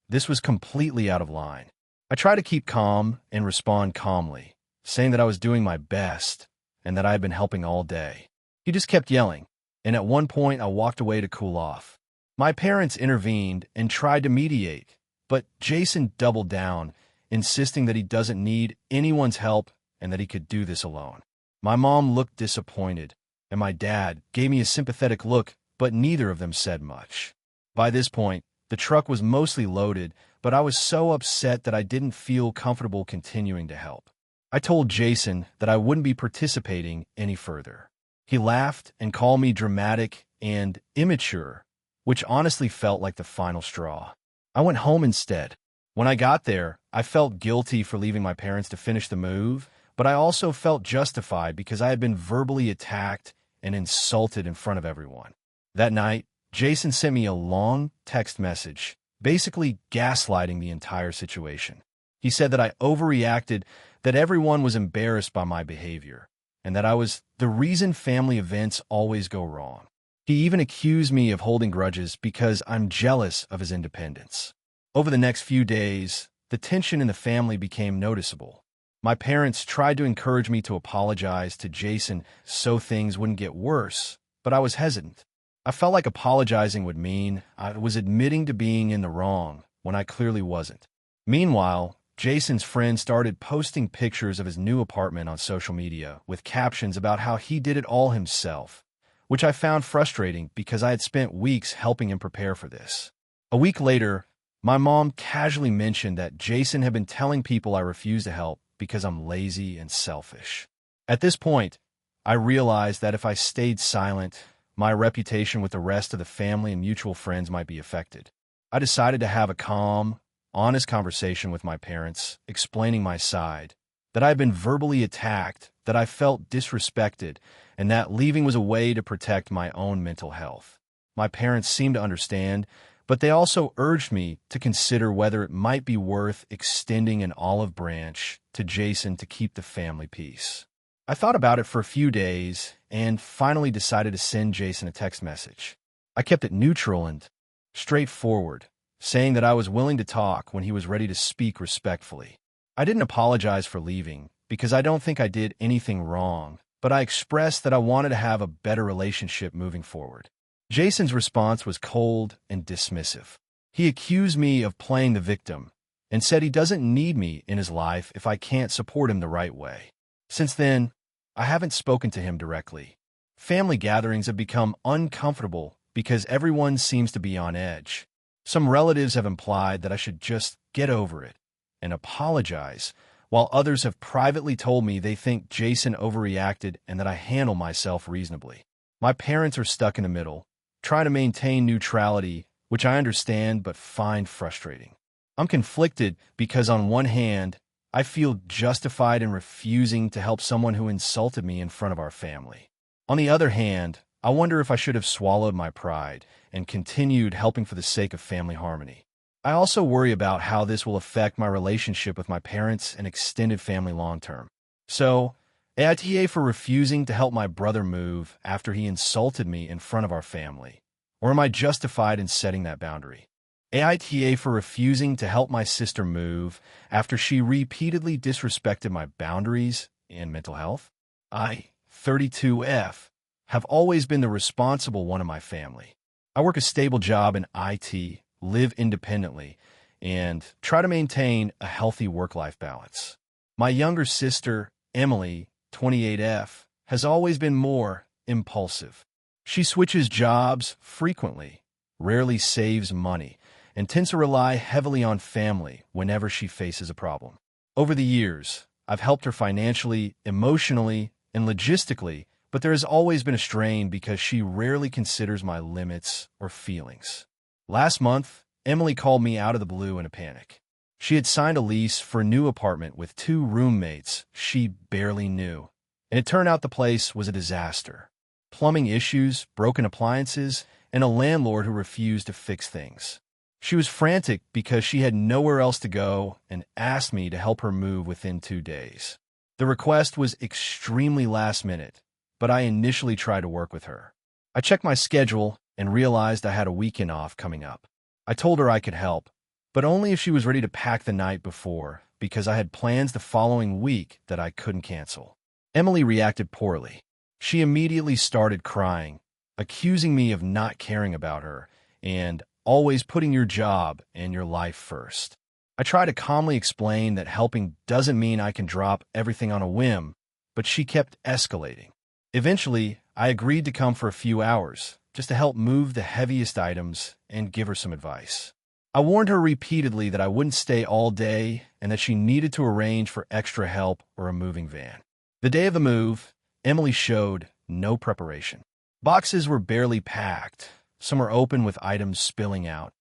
this was completely out of line. I tried to keep calm and respond calmly, saying that I was doing my best and that I had been helping all day. He just kept yelling, and at one point I walked away to cool off. My parents intervened and tried to mediate, but Jason doubled down, insisting that he doesn't need anyone's help and that he could do this alone. My mom looked disappointed, and my dad gave me a sympathetic look, but neither of them said much. By this point, the truck was mostly loaded, but I was so upset that I didn't feel comfortable continuing to help. I told Jason that I wouldn't be participating any further. He laughed and called me dramatic and immature, which honestly felt like the final straw. I went home instead. When I got there, I felt guilty for leaving my parents to finish the move, but I also felt justified because I had been verbally attacked and insulted in front of everyone. That night, Jason sent me a long text message, basically gaslighting the entire situation. He said that I overreacted, that everyone was embarrassed by my behavior, and that I was the reason family events always go wrong. He even accused me of holding grudges because I'm jealous of his independence. Over the next few days, the tension in the family became noticeable. My parents tried to encourage me to apologize to Jason so things wouldn't get worse, but I was hesitant. I felt like apologizing would mean I was admitting to being in the wrong when I clearly wasn't. Meanwhile, Jason's friend started posting pictures of his new apartment on social media with captions about how he did it all himself, which I found frustrating because I had spent weeks helping him prepare for this. A week later, my mom casually mentioned that Jason had been telling people I refuse to help because I'm lazy and selfish. At this point, I realized that if I stayed silent, my reputation with the rest of the family and mutual friends might be affected. I decided to have a calm, honest conversation with my parents, explaining my side, that I had been verbally attacked, that I felt disrespected, and that leaving was a way to protect my own mental health. My parents seemed to understand, but they also urged me to consider whether it might be worth extending an olive branch to Jason to keep the family peace. I thought about it for a few days and finally decided to send Jason a text message. I kept it neutral and straightforward, saying that I was willing to talk when he was ready to speak respectfully. I didn't apologize for leaving because I don't think I did anything wrong, but I expressed that I wanted to have a better relationship moving forward. Jason's response was cold and dismissive. He accused me of playing the victim and said he doesn't need me in his life if I can't support him the right way. Since then, I haven't spoken to him directly. Family gatherings have become uncomfortable because everyone seems to be on edge. Some relatives have implied that I should just get over it and apologize, while others have privately told me they think Jason overreacted and that I handle myself reasonably. My parents are stuck in the middle, trying to maintain neutrality, which I understand but find frustrating. I'm conflicted because on one hand, I feel justified in refusing to help someone who insulted me in front of our family. On the other hand, I wonder if I should have swallowed my pride and continued helping for the sake of family harmony. I also worry about how this will affect my relationship with my parents and extended family long-term. So, AITA for refusing to help my brother move after he insulted me in front of our family? Or am I justified in setting that boundary? AITA for refusing to help my sister move after she repeatedly disrespected my boundaries and mental health? I, 32F, have always been the responsible one in my family. I work a stable job in IT, live independently, and try to maintain a healthy work-life balance. My younger sister, Emily, 28F, has always been more impulsive. She switches jobs frequently, rarely saves money, and tends to rely heavily on family whenever she faces a problem. Over the years, I've helped her financially, emotionally, and logistically, but there has always been a strain because she rarely considers my limits or feelings. Last month, Emily called me out of the blue in a panic. She had signed a lease for a new apartment with 2 roommates she barely knew, and it turned out the place was a disaster. Plumbing issues, broken appliances, and a landlord who refused to fix things. She was frantic because she had nowhere else to go and asked me to help her move within 2 days. The request was extremely last minute, but I initially tried to work with her. I checked my schedule and realized I had a weekend off coming up. I told her I could help, but only if she was ready to pack the night before, because I had plans the following week that I couldn't cancel. Emily reacted poorly. She immediately started crying, accusing me of not caring about her and always putting your job and your life first. I tried to calmly explain that helping doesn't mean I can drop everything on a whim, but she kept escalating. Eventually, I agreed to come for a few hours, just to help move the heaviest items and give her some advice. I warned her repeatedly that I wouldn't stay all day and that she needed to arrange for extra help or a moving van. The day of the move, Emily showed no preparation. Boxes were barely packed, some were open with items spilling out,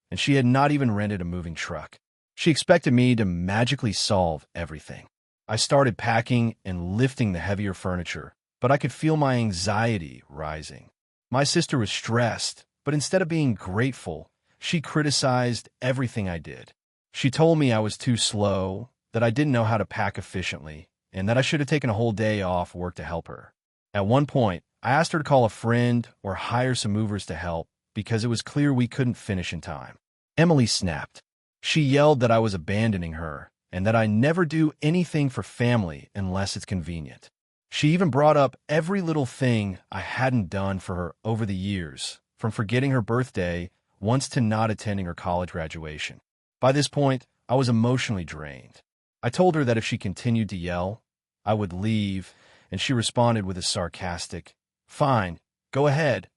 and she had not even rented a moving truck. She expected me to magically solve everything. I started packing and lifting the heavier furniture, but I could feel my anxiety rising. My sister was stressed, but instead of being grateful, she criticized everything I did. She told me I was too slow, that I didn't know how to pack efficiently, and that I should have taken a whole day off work to help her. At one point, I asked her to call a friend or hire some movers to help because it was clear we couldn't finish in time. Emily snapped. She yelled that I was abandoning her and that I never do anything for family unless it's convenient. She even brought up every little thing I hadn't done for her over the years, from forgetting her birthday once to not attending her college graduation. By this point, I was emotionally drained. I told her that if she continued to yell, I would leave, and she responded with a sarcastic, "Fine, go ahead.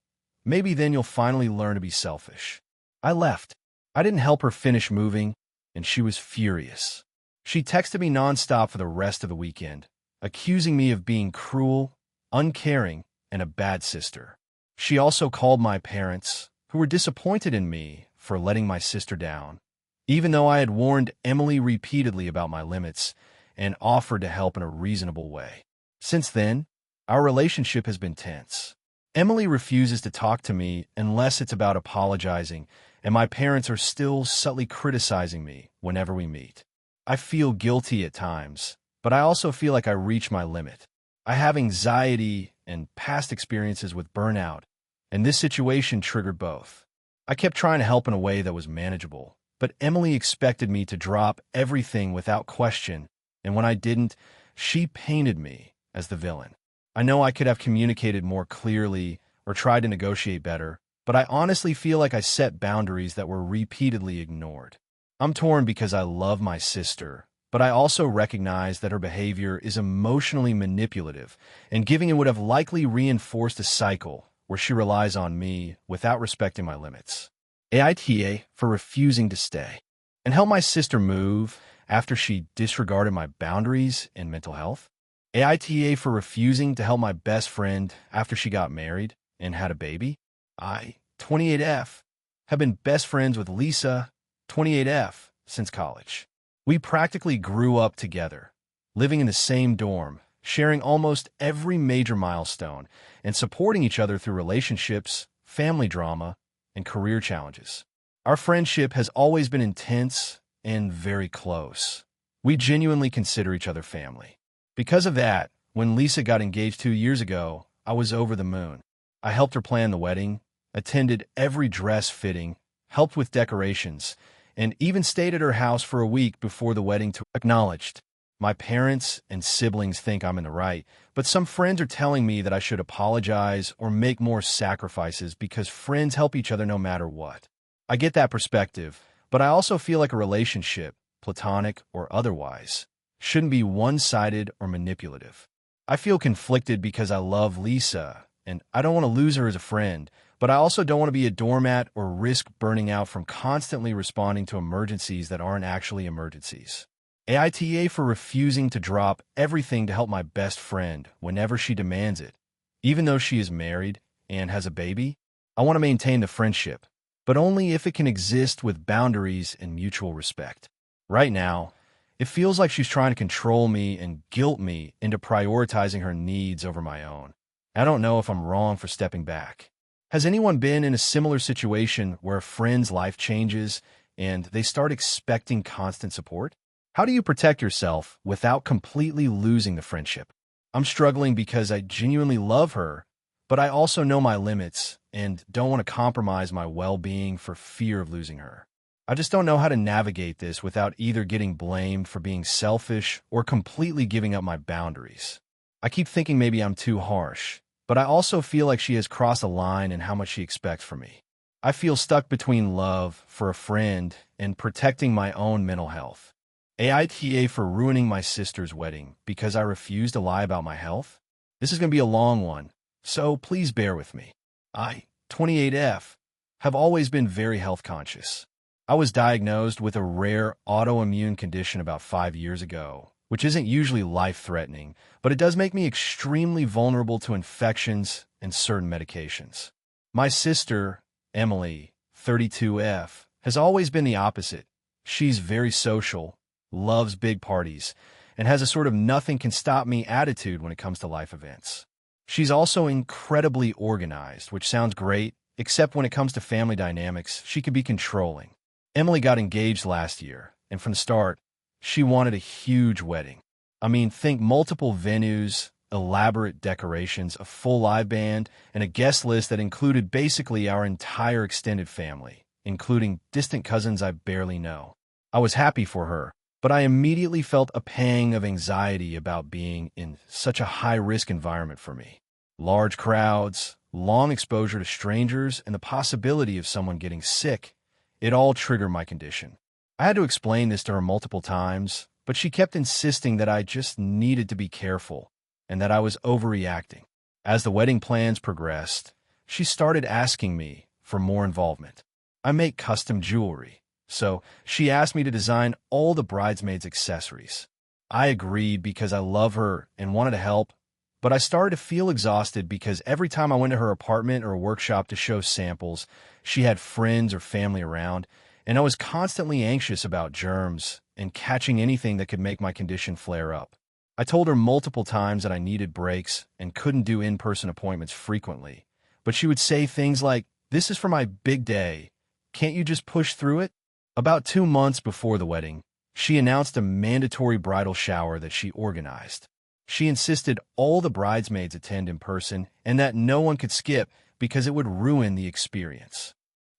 Maybe then you'll finally learn to be selfish." I left. I didn't help her finish moving, and she was furious. She texted me nonstop for the rest of the weekend, accusing me of being cruel, uncaring, and a bad sister. She also called my parents, who were disappointed in me for letting my sister down, even though I had warned Emily repeatedly about my limits and offered to help in a reasonable way. Since then, our relationship has been tense. Emily refuses to talk to me unless it's about apologizing, and my parents are still subtly criticizing me whenever we meet. I feel guilty at times, but I also feel like I reach my limit. I have anxiety and past experiences with burnout, and this situation triggered both. I kept trying to help in a way that was manageable, but Emily expected me to drop everything without question, and when I didn't, she painted me as the villain. I know I could have communicated more clearly or tried to negotiate better, but I honestly feel like I set boundaries that were repeatedly ignored. I'm torn because I love my sister, but I also recognize that her behavior is emotionally manipulative, and giving it would have likely reinforced a cycle where she relies on me without respecting my limits. AITA for refusing to stay and help my sister move after she disregarded my boundaries and mental health. AITA for refusing to help my best friend after she got married and had a baby. I, 28F, have been best friends with Lisa, 28F, since college. We practically grew up together, living in the same dorm, sharing almost every major milestone, and supporting each other through relationships, family drama, and career challenges. Our friendship has always been intense and very close. We genuinely consider each other family. Because of that, when Lisa got engaged 2 years ago, I was over the moon. I helped her plan the wedding, attended every dress fitting, helped with decorations, and even stayed at her house for a week before the wedding to acknowledged. My parents and siblings think I'm in the right, but some friends are telling me that I should apologize or make more sacrifices because friends help each other no matter what. I get that perspective, but I also feel like a relationship, platonic or otherwise, shouldn't be one-sided or manipulative. I feel conflicted because I love Lisa, and I don't want to lose her as a friend, but I also don't want to be a doormat or risk burning out from constantly responding to emergencies that aren't actually emergencies. AITA for refusing to drop everything to help my best friend whenever she demands it. Even though she is married and has a baby, I want to maintain the friendship, but only if it can exist with boundaries and mutual respect. Right now, it feels like she's trying to control me and guilt me into prioritizing her needs over my own. I don't know if I'm wrong for stepping back. Has anyone been in a similar situation where a friend's life changes and they start expecting constant support? How do you protect yourself without completely losing the friendship? I'm struggling because I genuinely love her, but I also know my limits and don't want to compromise my well-being for fear of losing her. I just don't know how to navigate this without either getting blamed for being selfish or completely giving up my boundaries. I keep thinking maybe I'm too harsh, but I also feel like she has crossed a line in how much she expects from me. I feel stuck between love for a friend and protecting my own mental health. AITA for ruining my sister's wedding because I refuse to lie about my health? This is going to be a long one, so please bear with me. I, 28F, have always been very health conscious. I was diagnosed with a rare autoimmune condition about 5 years ago, which isn't usually life-threatening, but it does make me extremely vulnerable to infections and certain medications. My sister, Emily, 32F, has always been the opposite. She's very social, loves big parties, and has a sort of nothing can stop me attitude when it comes to life events. She's also incredibly organized, which sounds great, except when it comes to family dynamics, she can be controlling. Emily got engaged last year, and from the start, she wanted a huge wedding. I mean, think multiple venues, elaborate decorations, a full live band, and a guest list that included basically our entire extended family, including distant cousins I barely know. I was happy for her, but I immediately felt a pang of anxiety about being in such a high-risk environment for me. Large crowds, long exposure to strangers, and the possibility of someone getting sick, it all triggered my condition. I had to explain this to her multiple times, but she kept insisting that I just needed to be careful and that I was overreacting. As the wedding plans progressed, she started asking me for more involvement. I make custom jewelry, so she asked me to design all the bridesmaids' accessories. I agreed because I love her and wanted to help, but I started to feel exhausted because every time I went to her apartment or workshop to show samples, she had friends or family around, and I was constantly anxious about germs and catching anything that could make my condition flare up. I told her multiple times that I needed breaks and couldn't do in-person appointments frequently, but she would say things like, "This is for my big day. Can't you just push through it?" About 2 months before the wedding, she announced a mandatory bridal shower that she organized. She insisted all the bridesmaids attend in person and that no one could skip because it would ruin the experience.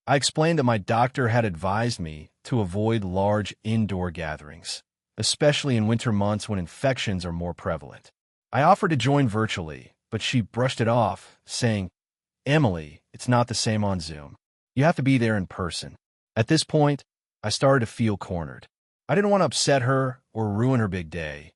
I explained that my doctor had advised me to avoid large indoor gatherings, especially in winter months when infections are more prevalent. I offered to join virtually, but she brushed it off, saying, "Emily, it's not the same on Zoom. You have to be there in person." At this point, I started to feel cornered. I didn't want to upset her or ruin her big day,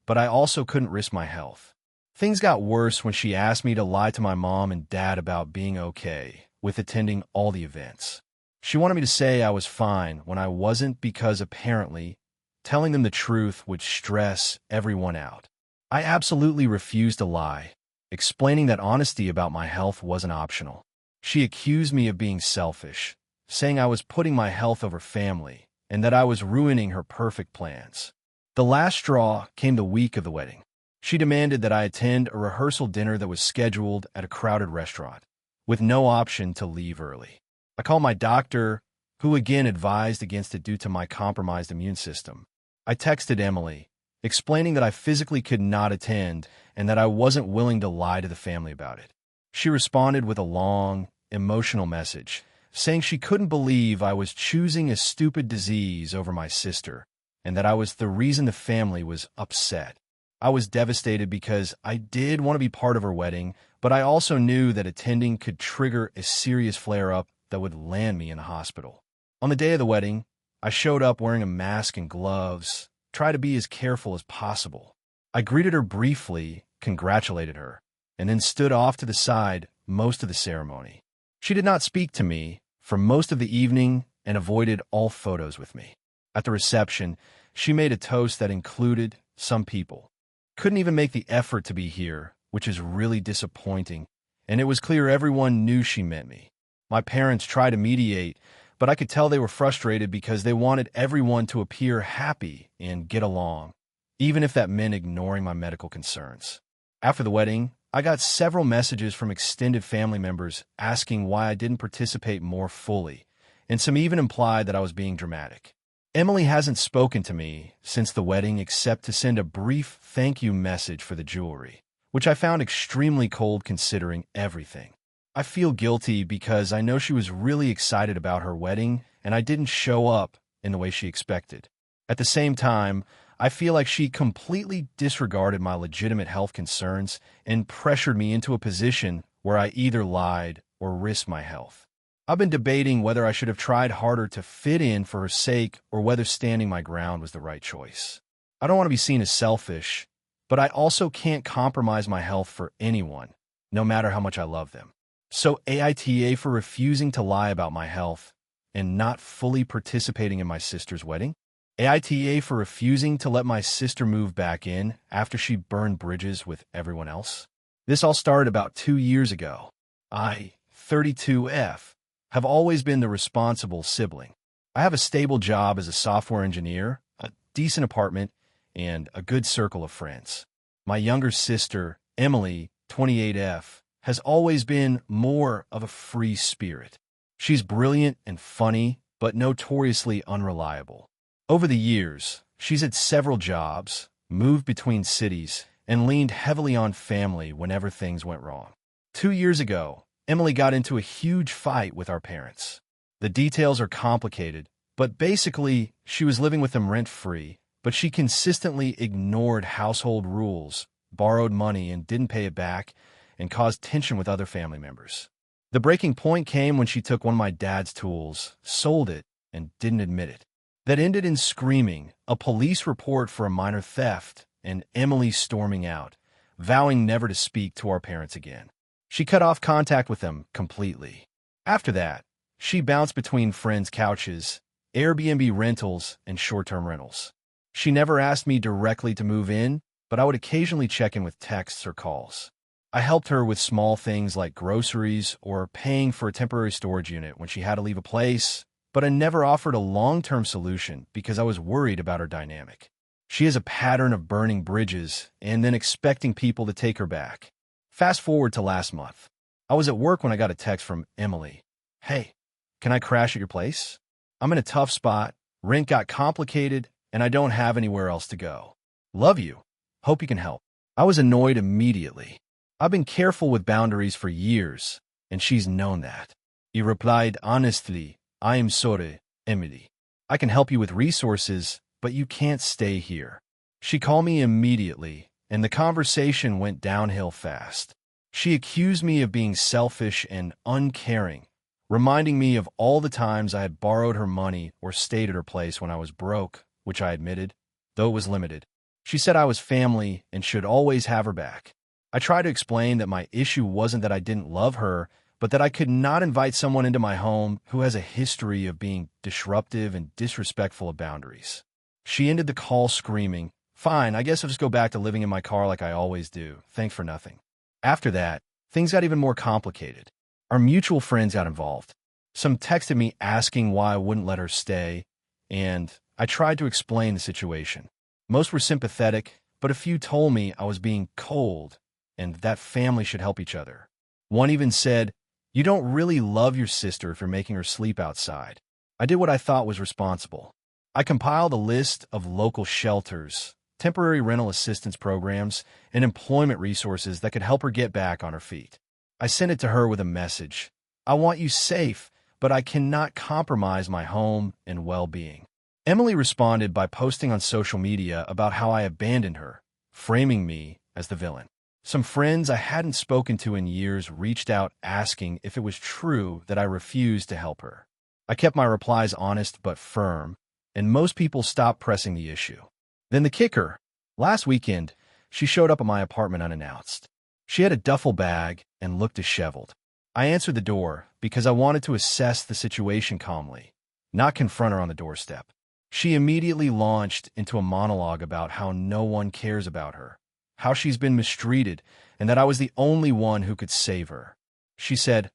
but I also couldn't risk my health. Things got worse when she asked me to lie to my mom and dad about being okay with attending all the events. She wanted me to say I was fine when I wasn't because apparently telling them the truth would stress everyone out. I absolutely refused to lie, explaining that honesty about my health wasn't optional. She accused me of being selfish, saying I was putting my health over family and that I was ruining her perfect plans. The last straw came the week of the wedding. She demanded that I attend a rehearsal dinner that was scheduled at a crowded restaurant, with no option to leave early. I called my doctor, who again advised against it due to my compromised immune system. I texted Emily, explaining that I physically could not attend and that I wasn't willing to lie to the family about it. She responded with a long, emotional message, saying she couldn't believe I was choosing a stupid disease over my sister and that I was the reason the family was upset. I was devastated because I did want to be part of her wedding, but I also knew that attending could trigger a serious flare-up that would land me in a hospital. On the day of the wedding, I showed up wearing a mask and gloves, tried to be as careful as possible. I greeted her briefly, congratulated her, and then stood off to the side most of the ceremony. She did not speak to me for most of the evening and avoided all photos with me. At the reception, she made a toast that included some people. Couldn't even make the effort to be here, which is really disappointing, and it was clear everyone knew she meant me. My parents tried to mediate, but I could tell they were frustrated because they wanted everyone to appear happy and get along, even if that meant ignoring my medical concerns. After the wedding, I got several messages from extended family members asking why I didn't participate more fully, and some even implied that I was being dramatic. Emily hasn't spoken to me since the wedding except to send a brief thank you message for the jewelry, which I found extremely cold considering everything. I feel guilty because I know she was really excited about her wedding and I didn't show up in the way she expected. At the same time, I feel like she completely disregarded my legitimate health concerns and pressured me into a position where I either lied or risked my health. I've been debating whether I should have tried harder to fit in for her sake or whether standing my ground was the right choice. I don't want to be seen as selfish, but I also can't compromise my health for anyone, no matter how much I love them. So AITA for refusing to lie about my health and not fully participating in my sister's wedding? AITA for refusing to let my sister move back in after she burned bridges with everyone else? This all started about 2 years ago. I, 32F, have always been the responsible sibling. I have a stable job as a software engineer, a decent apartment, and a good circle of friends. My younger sister, Emily, 28F, has always been more of a free spirit. She's brilliant and funny, but notoriously unreliable. Over the years, she's had several jobs, moved between cities, and leaned heavily on family whenever things went wrong. 2 years ago, Emily got into a huge fight with our parents. The details are complicated, but basically, she was living with them rent-free, but she consistently ignored household rules, borrowed money and didn't pay it back, and caused tension with other family members. The breaking point came when she took one of my dad's tools, sold it, and didn't admit it. That ended in screaming, a police report for a minor theft, and Emily storming out, vowing never to speak to our parents again. She cut off contact with them completely. After that, she bounced between friends' couches, Airbnb rentals, and short-term rentals. She never asked me directly to move in, but I would occasionally check in with texts or calls. I helped her with small things like groceries or paying for a temporary storage unit when she had to leave a place, but I never offered a long-term solution because I was worried about her dynamic. She has a pattern of burning bridges and then expecting people to take her back. Fast forward to last month. I was at work when I got a text from Emily. "Hey, can I crash at your place? I'm in a tough spot, rent got complicated, and I don't have anywhere else to go. Love you. Hope you can help." I was annoyed immediately. I've been careful with boundaries for years, and she's known that. He replied honestly, "I am sorry, Emily. I can help you with resources, but you can't stay here." She called me immediately, and the conversation went downhill fast. She accused me of being selfish and uncaring, reminding me of all the times I had borrowed her money or stayed at her place when I was broke, which I admitted, though it was limited. She said I was family and should always have her back. I tried to explain that my issue wasn't that I didn't love her, but that I could not invite someone into my home who has a history of being disruptive and disrespectful of boundaries. She ended the call screaming, "Fine, I guess I'll just go back to living in my car like I always do. Thanks for nothing." After that, things got even more complicated. Our mutual friends got involved. Some texted me asking why I wouldn't let her stay, and I tried to explain the situation. Most were sympathetic, but a few told me I was being cold and that family should help each other. One even said, "You don't really love your sister if you're making her sleep outside." I did what I thought was responsible. I compiled a list of local shelters, temporary rental assistance programs, and employment resources that could help her get back on her feet. I sent it to her with a message. "I want you safe, but I cannot compromise my home and well-being." Emily responded by posting on social media about how I abandoned her, framing me as the villain. Some friends I hadn't spoken to in years reached out asking if it was true that I refused to help her. I kept my replies honest but firm, and most people stopped pressing the issue. Then the kicker. Last weekend, she showed up at my apartment unannounced. She had a duffel bag and looked disheveled. I answered the door because I wanted to assess the situation calmly, not confront her on the doorstep. She immediately launched into a monologue about how no one cares about her, how she's been mistreated, and that I was the only one who could save her. She said,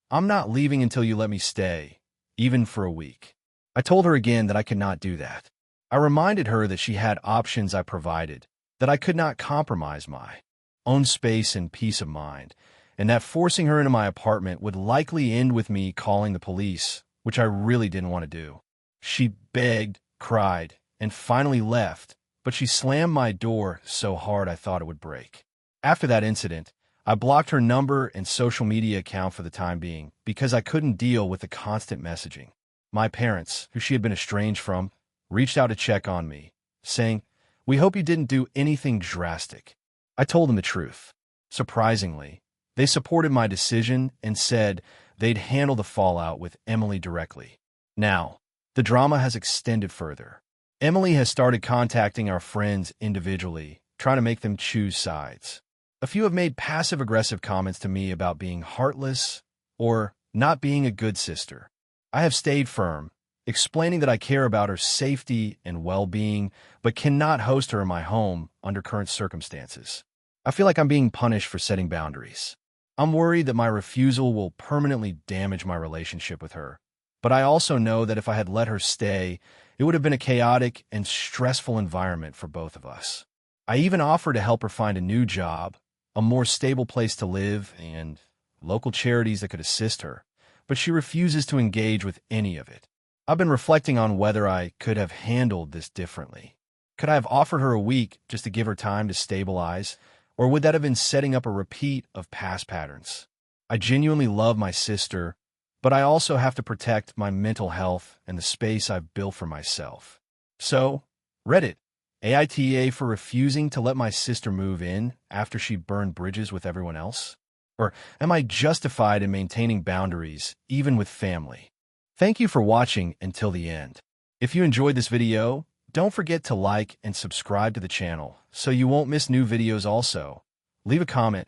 "I'm not leaving until you let me stay, even for a week." I told her again that I could not do that. I reminded her that she had options I provided, that I could not compromise my own space and peace of mind, and that forcing her into my apartment would likely end with me calling the police, which I really didn't want to do. She begged, cried, and finally left, but she slammed my door so hard I thought it would break. After that incident, I blocked her number and social media account for the time being because I couldn't deal with the constant messaging. My parents, who she had been estranged from, reached out to check on me, saying, "We hope you didn't do anything drastic." I told them the truth. Surprisingly, they supported my decision and said they'd handle the fallout with Emily directly. Now, the drama has extended further. Emily has started contacting our friends individually, trying to make them choose sides. A few have made passive-aggressive comments to me about being heartless or not being a good sister. I have stayed firm, explaining that I care about her safety and well-being, but cannot host her in my home under current circumstances. I feel like I'm being punished for setting boundaries. I'm worried that my refusal will permanently damage my relationship with her, but I also know that if I had let her stay, it would have been a chaotic and stressful environment for both of us. I even offered to help her find a new job, a more stable place to live, and local charities that could assist her, but she refuses to engage with any of it. I've been reflecting on whether I could have handled this differently. Could I have offered her a week just to give her time to stabilize, or would that have been setting up a repeat of past patterns? I genuinely love my sister, but I also have to protect my mental health and the space I've built for myself. So, Reddit, AITA for refusing to let my sister move in after she burned bridges with everyone else? Or am I justified in maintaining boundaries, even with family? Thank you for watching until the end. If you enjoyed this video, don't forget to like and subscribe to the channel so you won't miss new videos also. Leave a comment.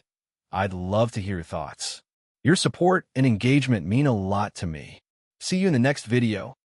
I'd love to hear your thoughts. Your support and engagement mean a lot to me. See you in the next video.